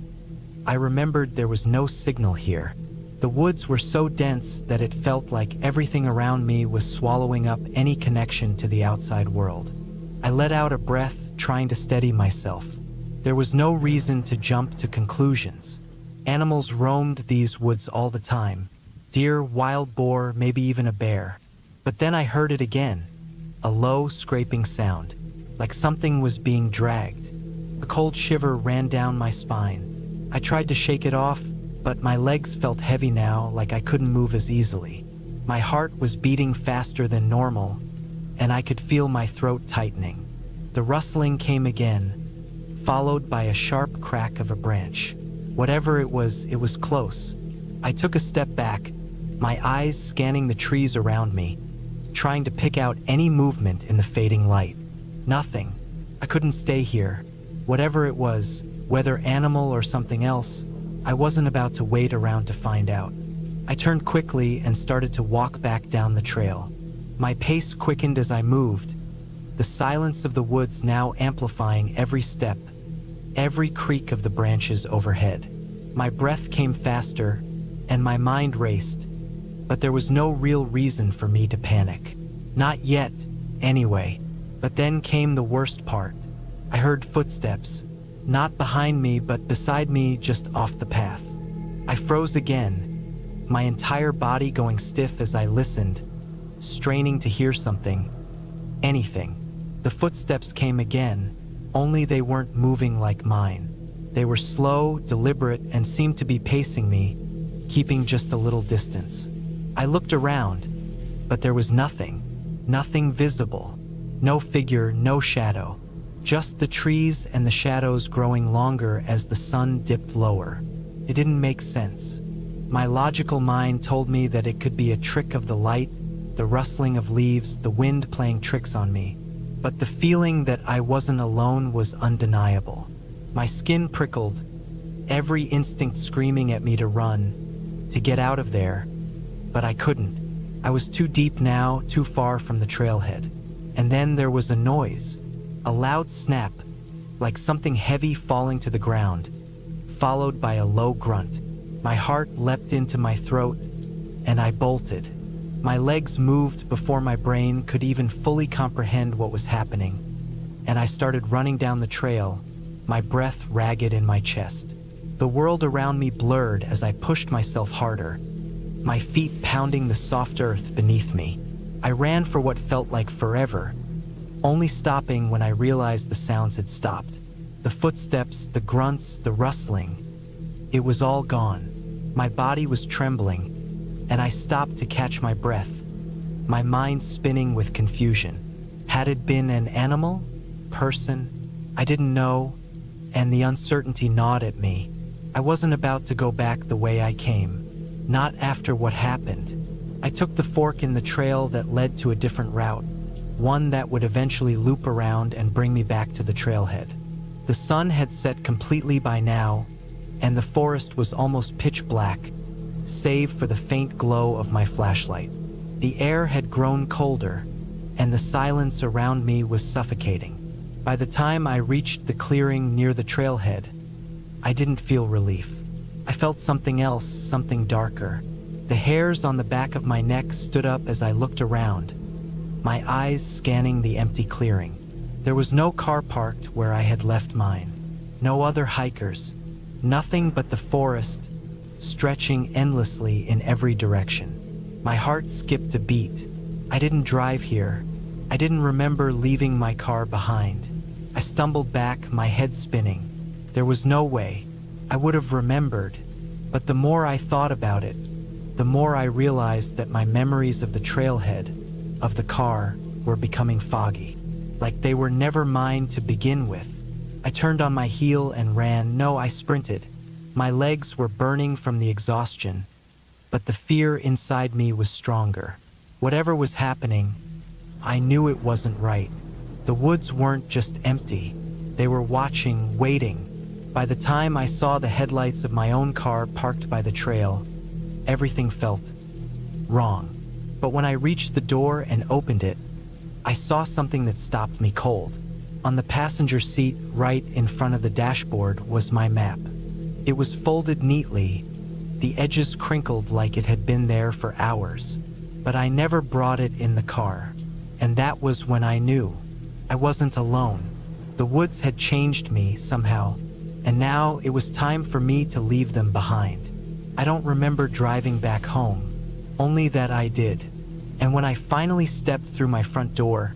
[SPEAKER 1] I remembered there was no signal here. The woods were so dense that it felt like everything around me was swallowing up any connection to the outside world. I let out a breath, trying to steady myself. There was no reason to jump to conclusions. Animals roamed these woods all the time. Deer, wild boar, maybe even a bear. But then I heard it again, a low, scraping sound, like something was being dragged. A cold shiver ran down my spine. I tried to shake it off, but my legs felt heavy now, like I couldn't move as easily. My heart was beating faster than normal, and I could feel my throat tightening. The rustling came again, followed by a sharp crack of a branch. Whatever it was close. I took a step back, my eyes scanning the trees around me, trying to pick out any movement in the fading light. Nothing. I couldn't stay here. Whatever it was, whether animal or something else, I wasn't about to wait around to find out. I turned quickly and started to walk back down the trail. My pace quickened as I moved, the silence of the woods now amplifying every step, every creak of the branches overhead. My breath came faster, and my mind raced, but there was no real reason for me to panic. Not yet, anyway. But then came the worst part. I heard footsteps, not behind me, but beside me, just off the path. I froze again, my entire body going stiff as I listened, straining to hear something, anything. The footsteps came again, only they weren't moving like mine. They were slow, deliberate, and seemed to be pacing me, keeping just a little distance. I looked around, but there was nothing visible. No figure, no shadow. Just the trees and the shadows growing longer as the sun dipped lower. It didn't make sense. My logical mind told me that it could be a trick of the light, the rustling of leaves, the wind playing tricks on me. But the feeling that I wasn't alone was undeniable. My skin prickled, every instinct screaming at me to run, to get out of there. But I couldn't. I was too deep now, too far from the trailhead. And then there was a noise, a loud snap, like something heavy falling to the ground, followed by a low grunt. My heart leapt into my throat, and I bolted. My legs moved before my brain could even fully comprehend what was happening, and I started running down the trail, my breath ragged in my chest. The world around me blurred as I pushed myself harder, my feet pounding the soft earth beneath me. I ran for what felt like forever, only stopping when I realized the sounds had stopped. The footsteps, the grunts, the rustling. It was all gone. My body was trembling, and I stopped to catch my breath, my mind spinning with confusion. Had it been an animal? Person? I didn't know, and the uncertainty gnawed at me. I wasn't about to go back the way I came. Not after what happened. I took the fork in the trail that led to a different route, one that would eventually loop around and bring me back to the trailhead. The sun had set completely by now, and the forest was almost pitch black, save for the faint glow of my flashlight. The air had grown colder, and the silence around me was suffocating. By the time I reached the clearing near the trailhead, I didn't feel relief. I felt something else, something darker. The hairs on the back of my neck stood up as I looked around, my eyes scanning the empty clearing. There was no car parked where I had left mine, no other hikers, nothing but the forest, stretching endlessly in every direction. My heart skipped a beat. I didn't drive here. I didn't remember leaving my car behind. I stumbled back, my head spinning. There was no way. I would have remembered, but the more I thought about it, the more I realized that my memories of the trailhead, of the car, were becoming foggy, like they were never mine to begin with. I turned on my heel and ran. No, I sprinted. My legs were burning from the exhaustion, but the fear inside me was stronger. Whatever was happening, I knew it wasn't right. The woods weren't just empty. They were watching, waiting. By the time I saw the headlights of my own car parked by the trail, everything felt wrong. But when I reached the door and opened it, I saw something that stopped me cold. On the passenger seat, right in front of the dashboard, was my map. It was folded neatly, the edges crinkled like it had been there for hours. But I never brought it in the car. And that was when I knew I wasn't alone. The woods had changed me somehow, and now it was time for me to leave them behind. I don't remember driving back home, only that I did. And when I finally stepped through my front door,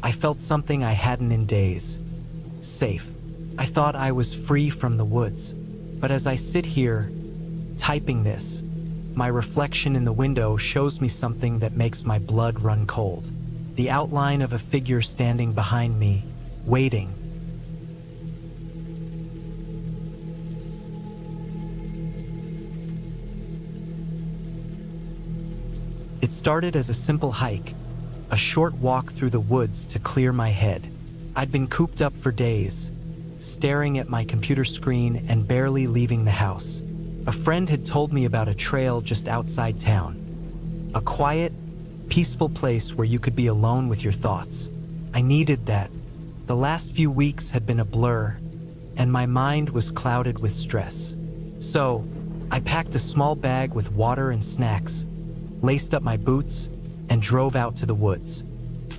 [SPEAKER 1] I felt something I hadn't in days. Safe. I thought I was free from the woods. But as I sit here, typing this, my reflection in the window shows me something that makes my blood run cold. The outline of a figure standing behind me, waiting. It started as a simple hike, a short walk through the woods to clear my head. I'd been cooped up for days, staring at my computer screen and barely leaving the house. A friend had told me about a trail just outside town, a quiet, peaceful place where you could be alone with your thoughts. I needed that. The last few weeks had been a blur, and my mind was clouded with stress. So, I packed a small bag with water and snacks, laced up my boots, and drove out to the woods.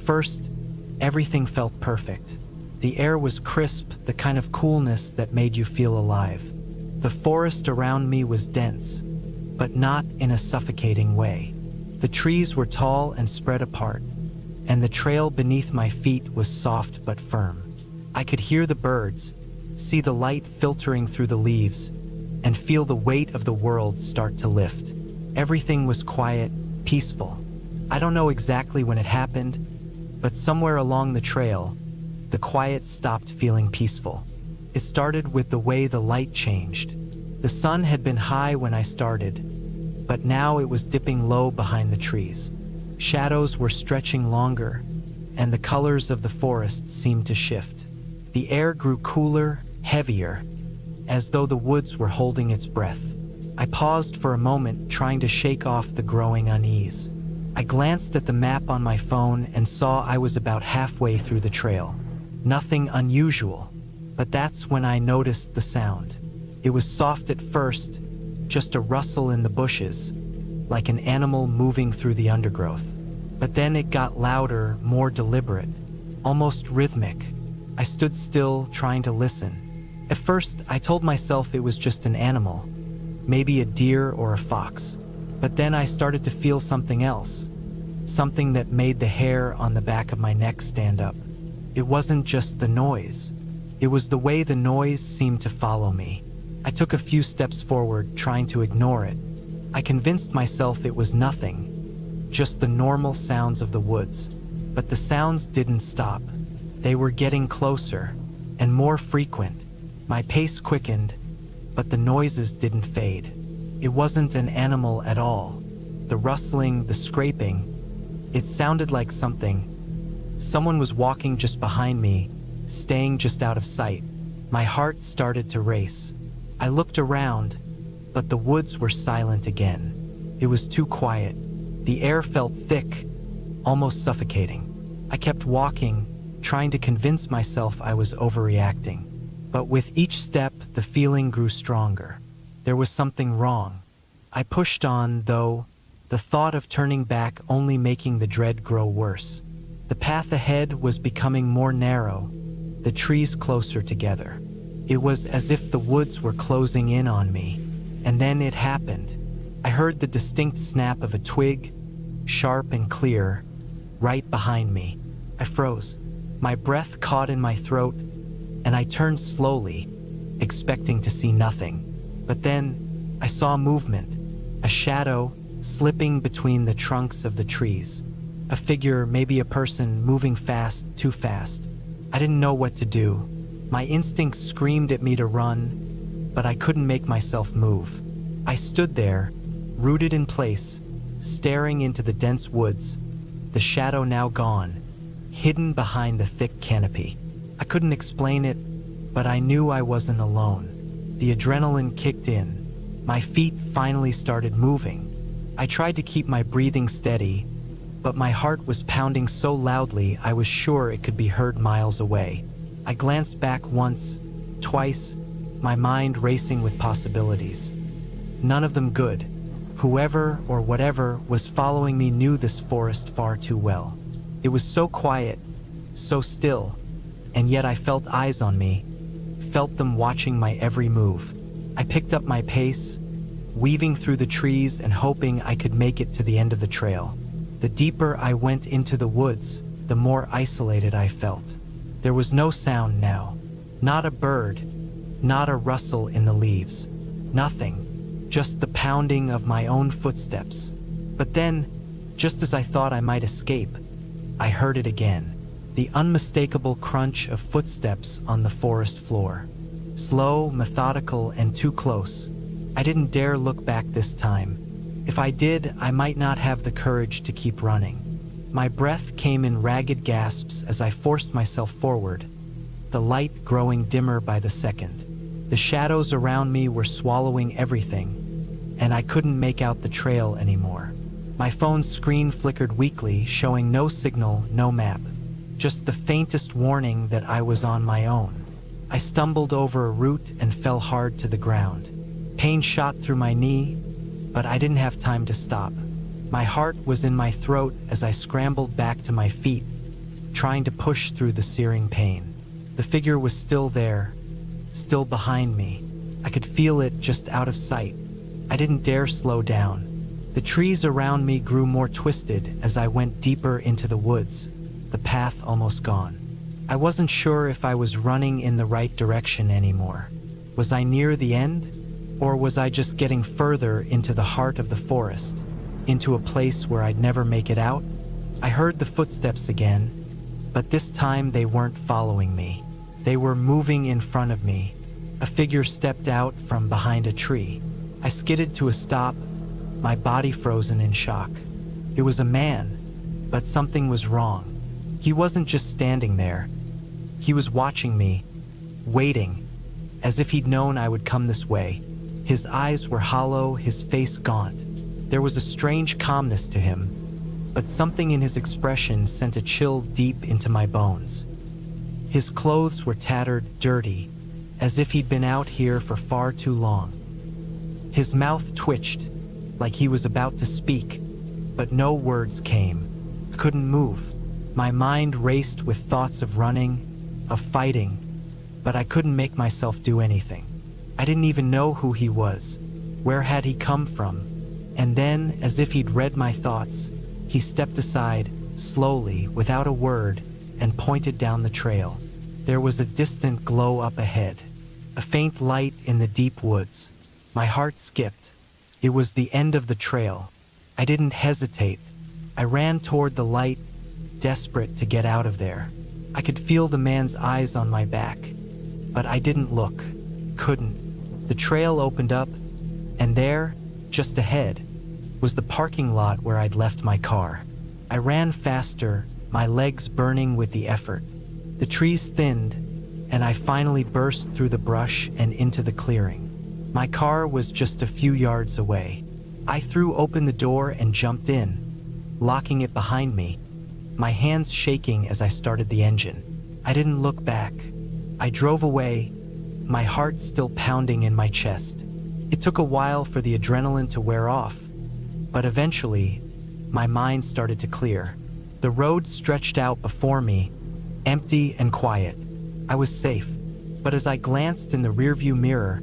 [SPEAKER 1] First, everything felt perfect. The air was crisp, the kind of coolness that made you feel alive. The forest around me was dense, but not in a suffocating way. The trees were tall and spread apart, and the trail beneath my feet was soft but firm. I could hear the birds, see the light filtering through the leaves, and feel the weight of the world start to lift. Everything was quiet, peaceful. I don't know exactly when it happened, but somewhere along the trail, the quiet stopped feeling peaceful. It started with the way the light changed. The sun had been high when I started, but now it was dipping low behind the trees. Shadows were stretching longer, and the colors of the forest seemed to shift. The air grew cooler, heavier, as though the woods were holding its breath. I paused for a moment, trying to shake off the growing unease. I glanced at the map on my phone and saw I was about halfway through the trail. Nothing unusual, but that's when I noticed the sound. It was soft at first, just a rustle in the bushes, like an animal moving through the undergrowth. But then it got louder, more deliberate, almost rhythmic. I stood still, trying to listen. At first, I told myself it was just an animal, maybe a deer or a fox. But then I started to feel something else, something that made the hair on the back of my neck stand up. It wasn't just the noise. It was the way the noise seemed to follow me. I took a few steps forward, trying to ignore it. I convinced myself it was nothing, just the normal sounds of the woods. But the sounds didn't stop. They were getting closer and more frequent. My pace quickened, but the noises didn't fade. It wasn't an animal at all. The rustling, the scraping, it sounded like someone was walking just behind me, staying just out of sight. My heart started to race. I looked around, but the woods were silent again. It was too quiet. The air felt thick, almost suffocating. I kept walking, trying to convince myself I was overreacting. But with each step, the feeling grew stronger. There was something wrong. I pushed on, though, the thought of turning back only making the dread grow worse. The path ahead was becoming more narrow, the trees closer together. It was as if the woods were closing in on me. And then it happened. I heard the distinct snap of a twig, sharp and clear, right behind me. I froze. My breath caught in my throat, and I turned slowly, expecting to see nothing. But then I saw movement, a shadow slipping between the trunks of the trees. A figure, maybe a person, moving fast, too fast. I didn't know what to do. My instincts screamed at me to run, but I couldn't make myself move. I stood there, rooted in place, staring into the dense woods, the shadow now gone, hidden behind the thick canopy. I couldn't explain it, but I knew I wasn't alone. The adrenaline kicked in. My feet finally started moving. I tried to keep my breathing steady, but my heart was pounding so loudly I was sure it could be heard miles away. I glanced back once, twice, my mind racing with possibilities. None of them good. Whoever or whatever was following me knew this forest far too well. It was so quiet, so still, and yet I felt eyes on me, felt them watching my every move. I picked up my pace, weaving through the trees and hoping I could make it to the end of the trail. The deeper I went into the woods, the more isolated I felt. There was no sound now. Not a bird, not a rustle in the leaves. Nothing, just the pounding of my own footsteps. But then, just as I thought I might escape, I heard it again. The unmistakable crunch of footsteps on the forest floor. Slow, methodical, and too close. I didn't dare look back this time. If I did, I might not have the courage to keep running. My breath came in ragged gasps as I forced myself forward, the light growing dimmer by the second. The shadows around me were swallowing everything, and I couldn't make out the trail anymore. My phone's screen flickered weakly, showing no signal, no map. Just the faintest warning that I was on my own. I stumbled over a root and fell hard to the ground. Pain shot through my knee, but I didn't have time to stop. My heart was in my throat as I scrambled back to my feet, trying to push through the searing pain. The figure was still there, still behind me. I could feel it just out of sight. I didn't dare slow down. The trees around me grew more twisted as I went deeper into the woods, the path almost gone. I wasn't sure if I was running in the right direction anymore. Was I near the end? Or was I just getting further into the heart of the forest, into a place where I'd never make it out? I heard the footsteps again, but this time they weren't following me. They were moving in front of me. A figure stepped out from behind a tree. I skidded to a stop, my body frozen in shock. It was a man, but something was wrong. He wasn't just standing there. He was watching me, waiting, as if he'd known I would come this way. His eyes were hollow, his face gaunt. There was a strange calmness to him, but something in his expression sent a chill deep into my bones. His clothes were tattered, dirty, as if he'd been out here for far too long. His mouth twitched, like he was about to speak, but no words came. I couldn't move. My mind raced with thoughts of running, of fighting, but I couldn't make myself do anything. I didn't even know who he was. Where had he come from? And then, as if he'd read my thoughts, he stepped aside, slowly, without a word, and pointed down the trail. There was a distant glow up ahead, A faint light in the deep woods. My heart skipped. It was the end of the trail. I didn't hesitate. I ran toward the light, desperate to get out of there. I could feel the man's eyes on my back, but I didn't look. Couldn't. The trail opened up, and there, just ahead, was the parking lot where I'd left my car. I ran faster, my legs burning with the effort. The trees thinned, and I finally burst through the brush and into the clearing. My car was just a few yards away. I threw open the door and jumped in, locking it behind me, my hands shaking as I started the engine. I didn't look back. I drove away, my heart still pounding in my chest. It took a while for the adrenaline to wear off, but eventually, my mind started to clear. The road stretched out before me, empty and quiet. I was safe, but as I glanced in the rearview mirror,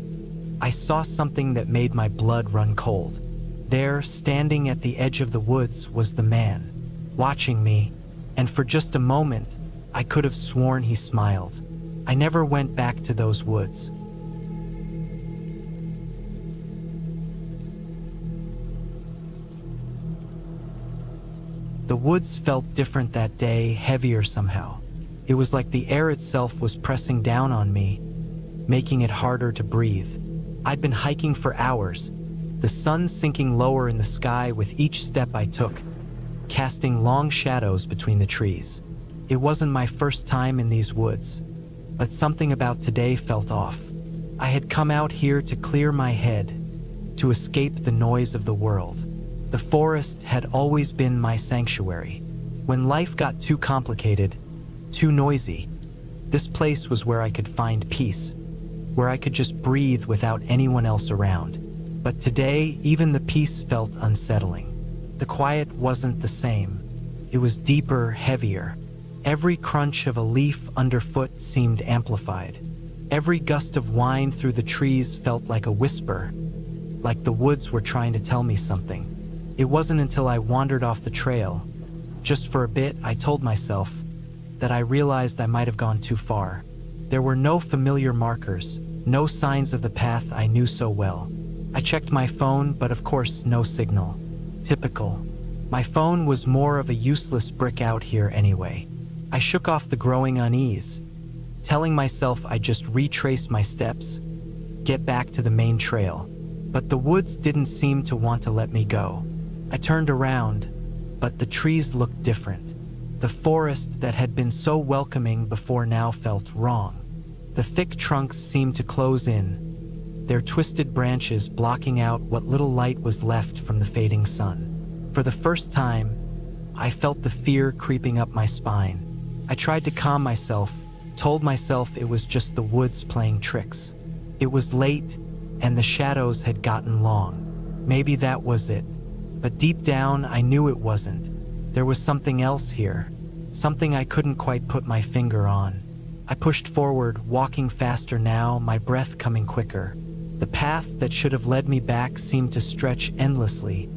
[SPEAKER 1] I saw something that made my blood run cold. There, standing at the edge of the woods, was the man, watching me, and for just a moment, I could have sworn he smiled. I never went back to those woods. The woods felt different that day, heavier somehow. It was like the air itself was pressing down on me, making it harder to breathe. I'd been hiking for hours, the sun sinking lower in the sky with each step I took, casting long shadows between the trees. It wasn't my first time in these woods, but something about today felt off. I had come out here to clear my head, to escape the noise of the world. The forest had always been my sanctuary. When life got too complicated, too noisy, this place was where I could find peace, where I could just breathe without anyone else around. But today, even the peace felt unsettling. The quiet wasn't the same. It was deeper, heavier. Every crunch of a leaf underfoot seemed amplified. Every gust of wind through the trees felt like a whisper, like the woods were trying to tell me something. It wasn't until I wandered off the trail, just for a bit, I told myself, that I realized I might have gone too far. There were no familiar markers, no signs of the path I knew so well. I checked my phone, but of course, no signal. Typical. My phone was more of a useless brick out here anyway. I shook off the growing unease, telling myself I'd just retrace my steps, get back to the main trail. But the woods didn't seem to want to let me go. I turned around, but the trees looked different. The forest that had been so welcoming before now felt wrong. The thick trunks seemed to close in, their twisted branches blocking out what little light was left from the fading sun. For the first time, I felt the fear creeping up my spine. I tried to calm myself, told myself it was just the woods playing tricks. It was late, and the shadows had gotten long. Maybe that was it. But deep down, I knew it wasn't. There was something else here, something I couldn't quite put my finger on. I pushed forward, walking faster now, my breath coming quicker. The path that should have led me back seemed to stretch endlessly,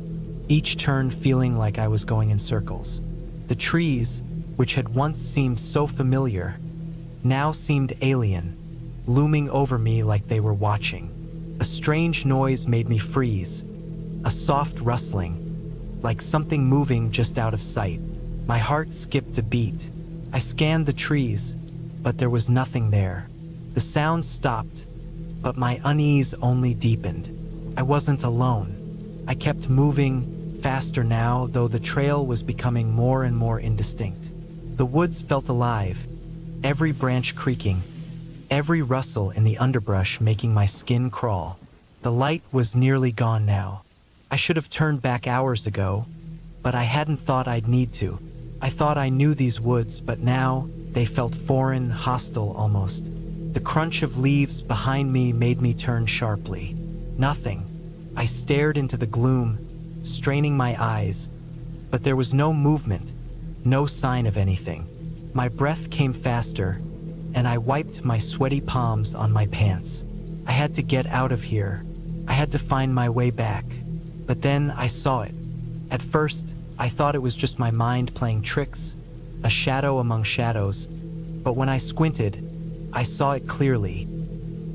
[SPEAKER 1] each turn feeling like I was going in circles. The trees, which had once seemed so familiar, now seemed alien, looming over me like they were watching. A strange noise made me freeze, a soft rustling, like something moving just out of sight. My heart skipped a beat. I scanned the trees, but there was nothing there. The sound stopped, but my unease only deepened. I wasn't alone. I kept moving, faster now, though the trail was becoming more and more indistinct. The woods felt alive, every branch creaking, every rustle in the underbrush making my skin crawl. The light was nearly gone now. I should have turned back hours ago, but I hadn't thought I'd need to. I thought I knew these woods, but now they felt foreign, hostile almost. The crunch of leaves behind me made me turn sharply. Nothing. I stared into the gloom, straining my eyes, but there was no movement, no sign of anything. My breath came faster, and I wiped my sweaty palms on my pants. I had to get out of here. I had to find my way back. But then I saw it. At first, I thought it was just my mind playing tricks, a shadow among shadows, but when I squinted, I saw it clearly.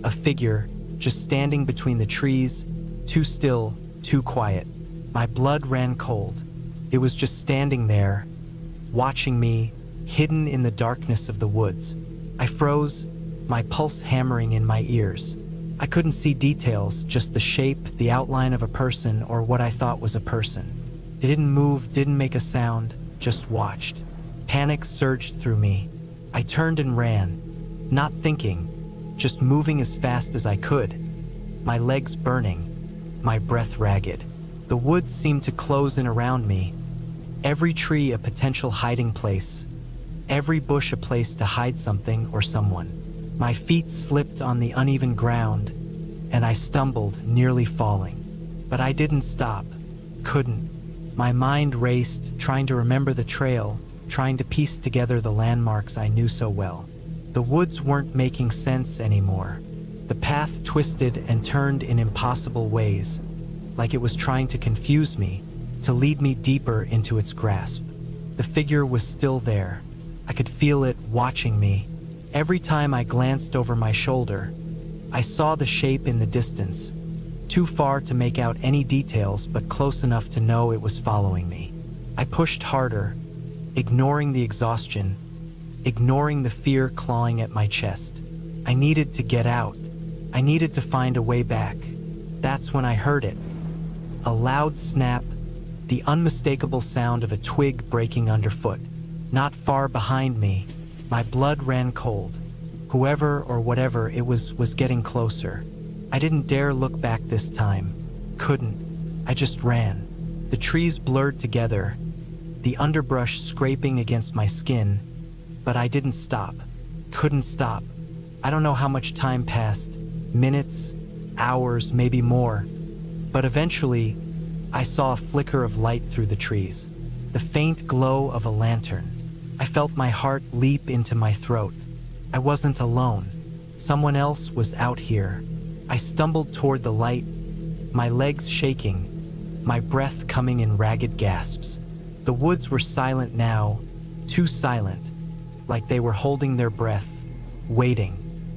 [SPEAKER 1] a figure, just standing between the trees, too still, too quiet. My blood ran cold. It was just standing there, watching me, hidden in the darkness of the woods. I froze, my pulse hammering in my ears. I couldn't see details, just the shape, the outline of a person, or what I thought was a person. It didn't move, didn't make a sound, just watched. Panic surged through me. I turned and ran, not thinking, just moving as fast as I could. My legs burning, my breath ragged. The woods seemed to close in around me. Every tree a potential hiding place. Every bush a place to hide something or someone. My feet slipped on the uneven ground, and I stumbled, nearly falling. But I didn't stop. Couldn't. My mind raced, trying to remember the trail, trying to piece together the landmarks I knew so well. The woods weren't making sense anymore. The path twisted and turned in impossible ways, like it was trying to confuse me, to lead me deeper into its grasp. The figure was still there. I could feel it watching me. Every time I glanced over my shoulder, I saw the shape in the distance, too far to make out any details but close enough to know it was following me. I pushed harder, ignoring the exhaustion, ignoring the fear clawing at my chest. I needed to get out. I needed to find a way back. That's when I heard it. A loud snap, the unmistakable sound of a twig breaking underfoot. Not far behind me, my blood ran cold. Whoever or whatever it was getting closer. I didn't dare look back this time. Couldn't. I just ran. The trees blurred together, the underbrush scraping against my skin, but I didn't stop. Couldn't stop. I don't know how much time passed, minutes, hours, maybe more, but eventually, I saw a flicker of light through the trees, the faint glow of a lantern. I felt my heart leap into my throat. I wasn't alone. Someone else was out here. I stumbled toward the light, my legs shaking, my breath coming in ragged gasps. The woods were silent now, too silent, like they were holding their breath, waiting.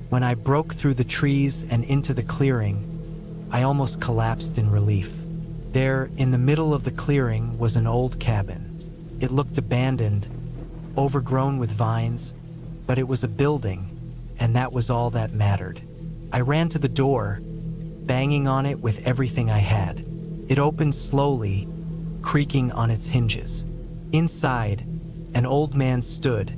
[SPEAKER 1] When I broke through the trees and into the clearing, I almost collapsed in relief. There, in the middle of the clearing, was an old cabin. It looked abandoned, overgrown with vines, but it was a building, and that was all that mattered. I ran to the door, banging on it with everything I had. It opened slowly, creaking on its hinges. Inside, an old man stood,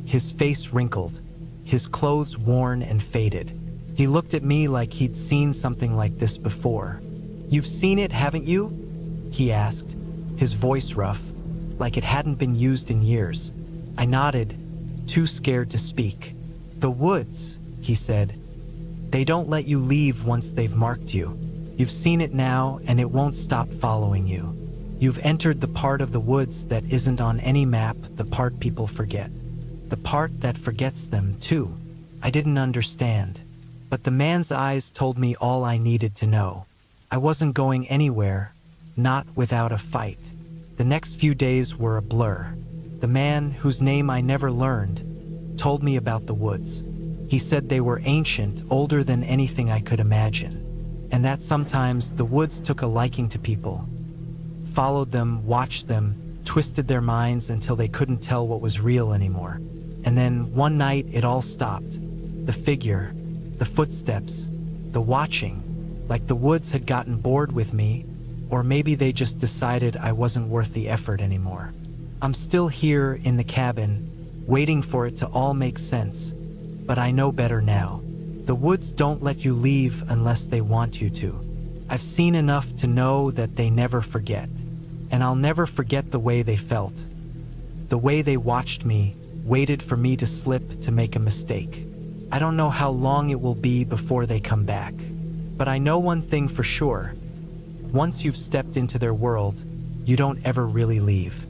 [SPEAKER 1] his face wrinkled, his clothes worn and faded. He looked at me like he'd seen something like this before. "You've seen it, haven't you?" he asked, his voice rough, like it hadn't been used in years. I nodded, too scared to speak. "The woods," he said. "They don't let you leave once they've marked you. You've seen it now, and it won't stop following you. You've entered the part of the woods that isn't on any map, the part people forget. The part that forgets them, too." I didn't understand, but the man's eyes told me all I needed to know. I wasn't going anywhere, not without a fight. The next few days were a blur. The man, whose name I never learned, told me about the woods. He said they were ancient, older than anything I could imagine, and that sometimes the woods took a liking to people, followed them, watched them, twisted their minds until they couldn't tell what was real anymore. And then one night it all stopped. The figure, the footsteps, the watching, like the woods had gotten bored with me, or maybe they just decided I wasn't worth the effort anymore. I'm still here in the cabin, waiting for it to all make sense, but I know better now. The woods don't let you leave unless they want you to. I've seen enough to know that they never forget, and I'll never forget the way they felt, the way they watched me, waited for me to slip, to make a mistake. I don't know how long it will be before they come back, but I know one thing for sure. Once you've stepped into their world, you don't ever really leave.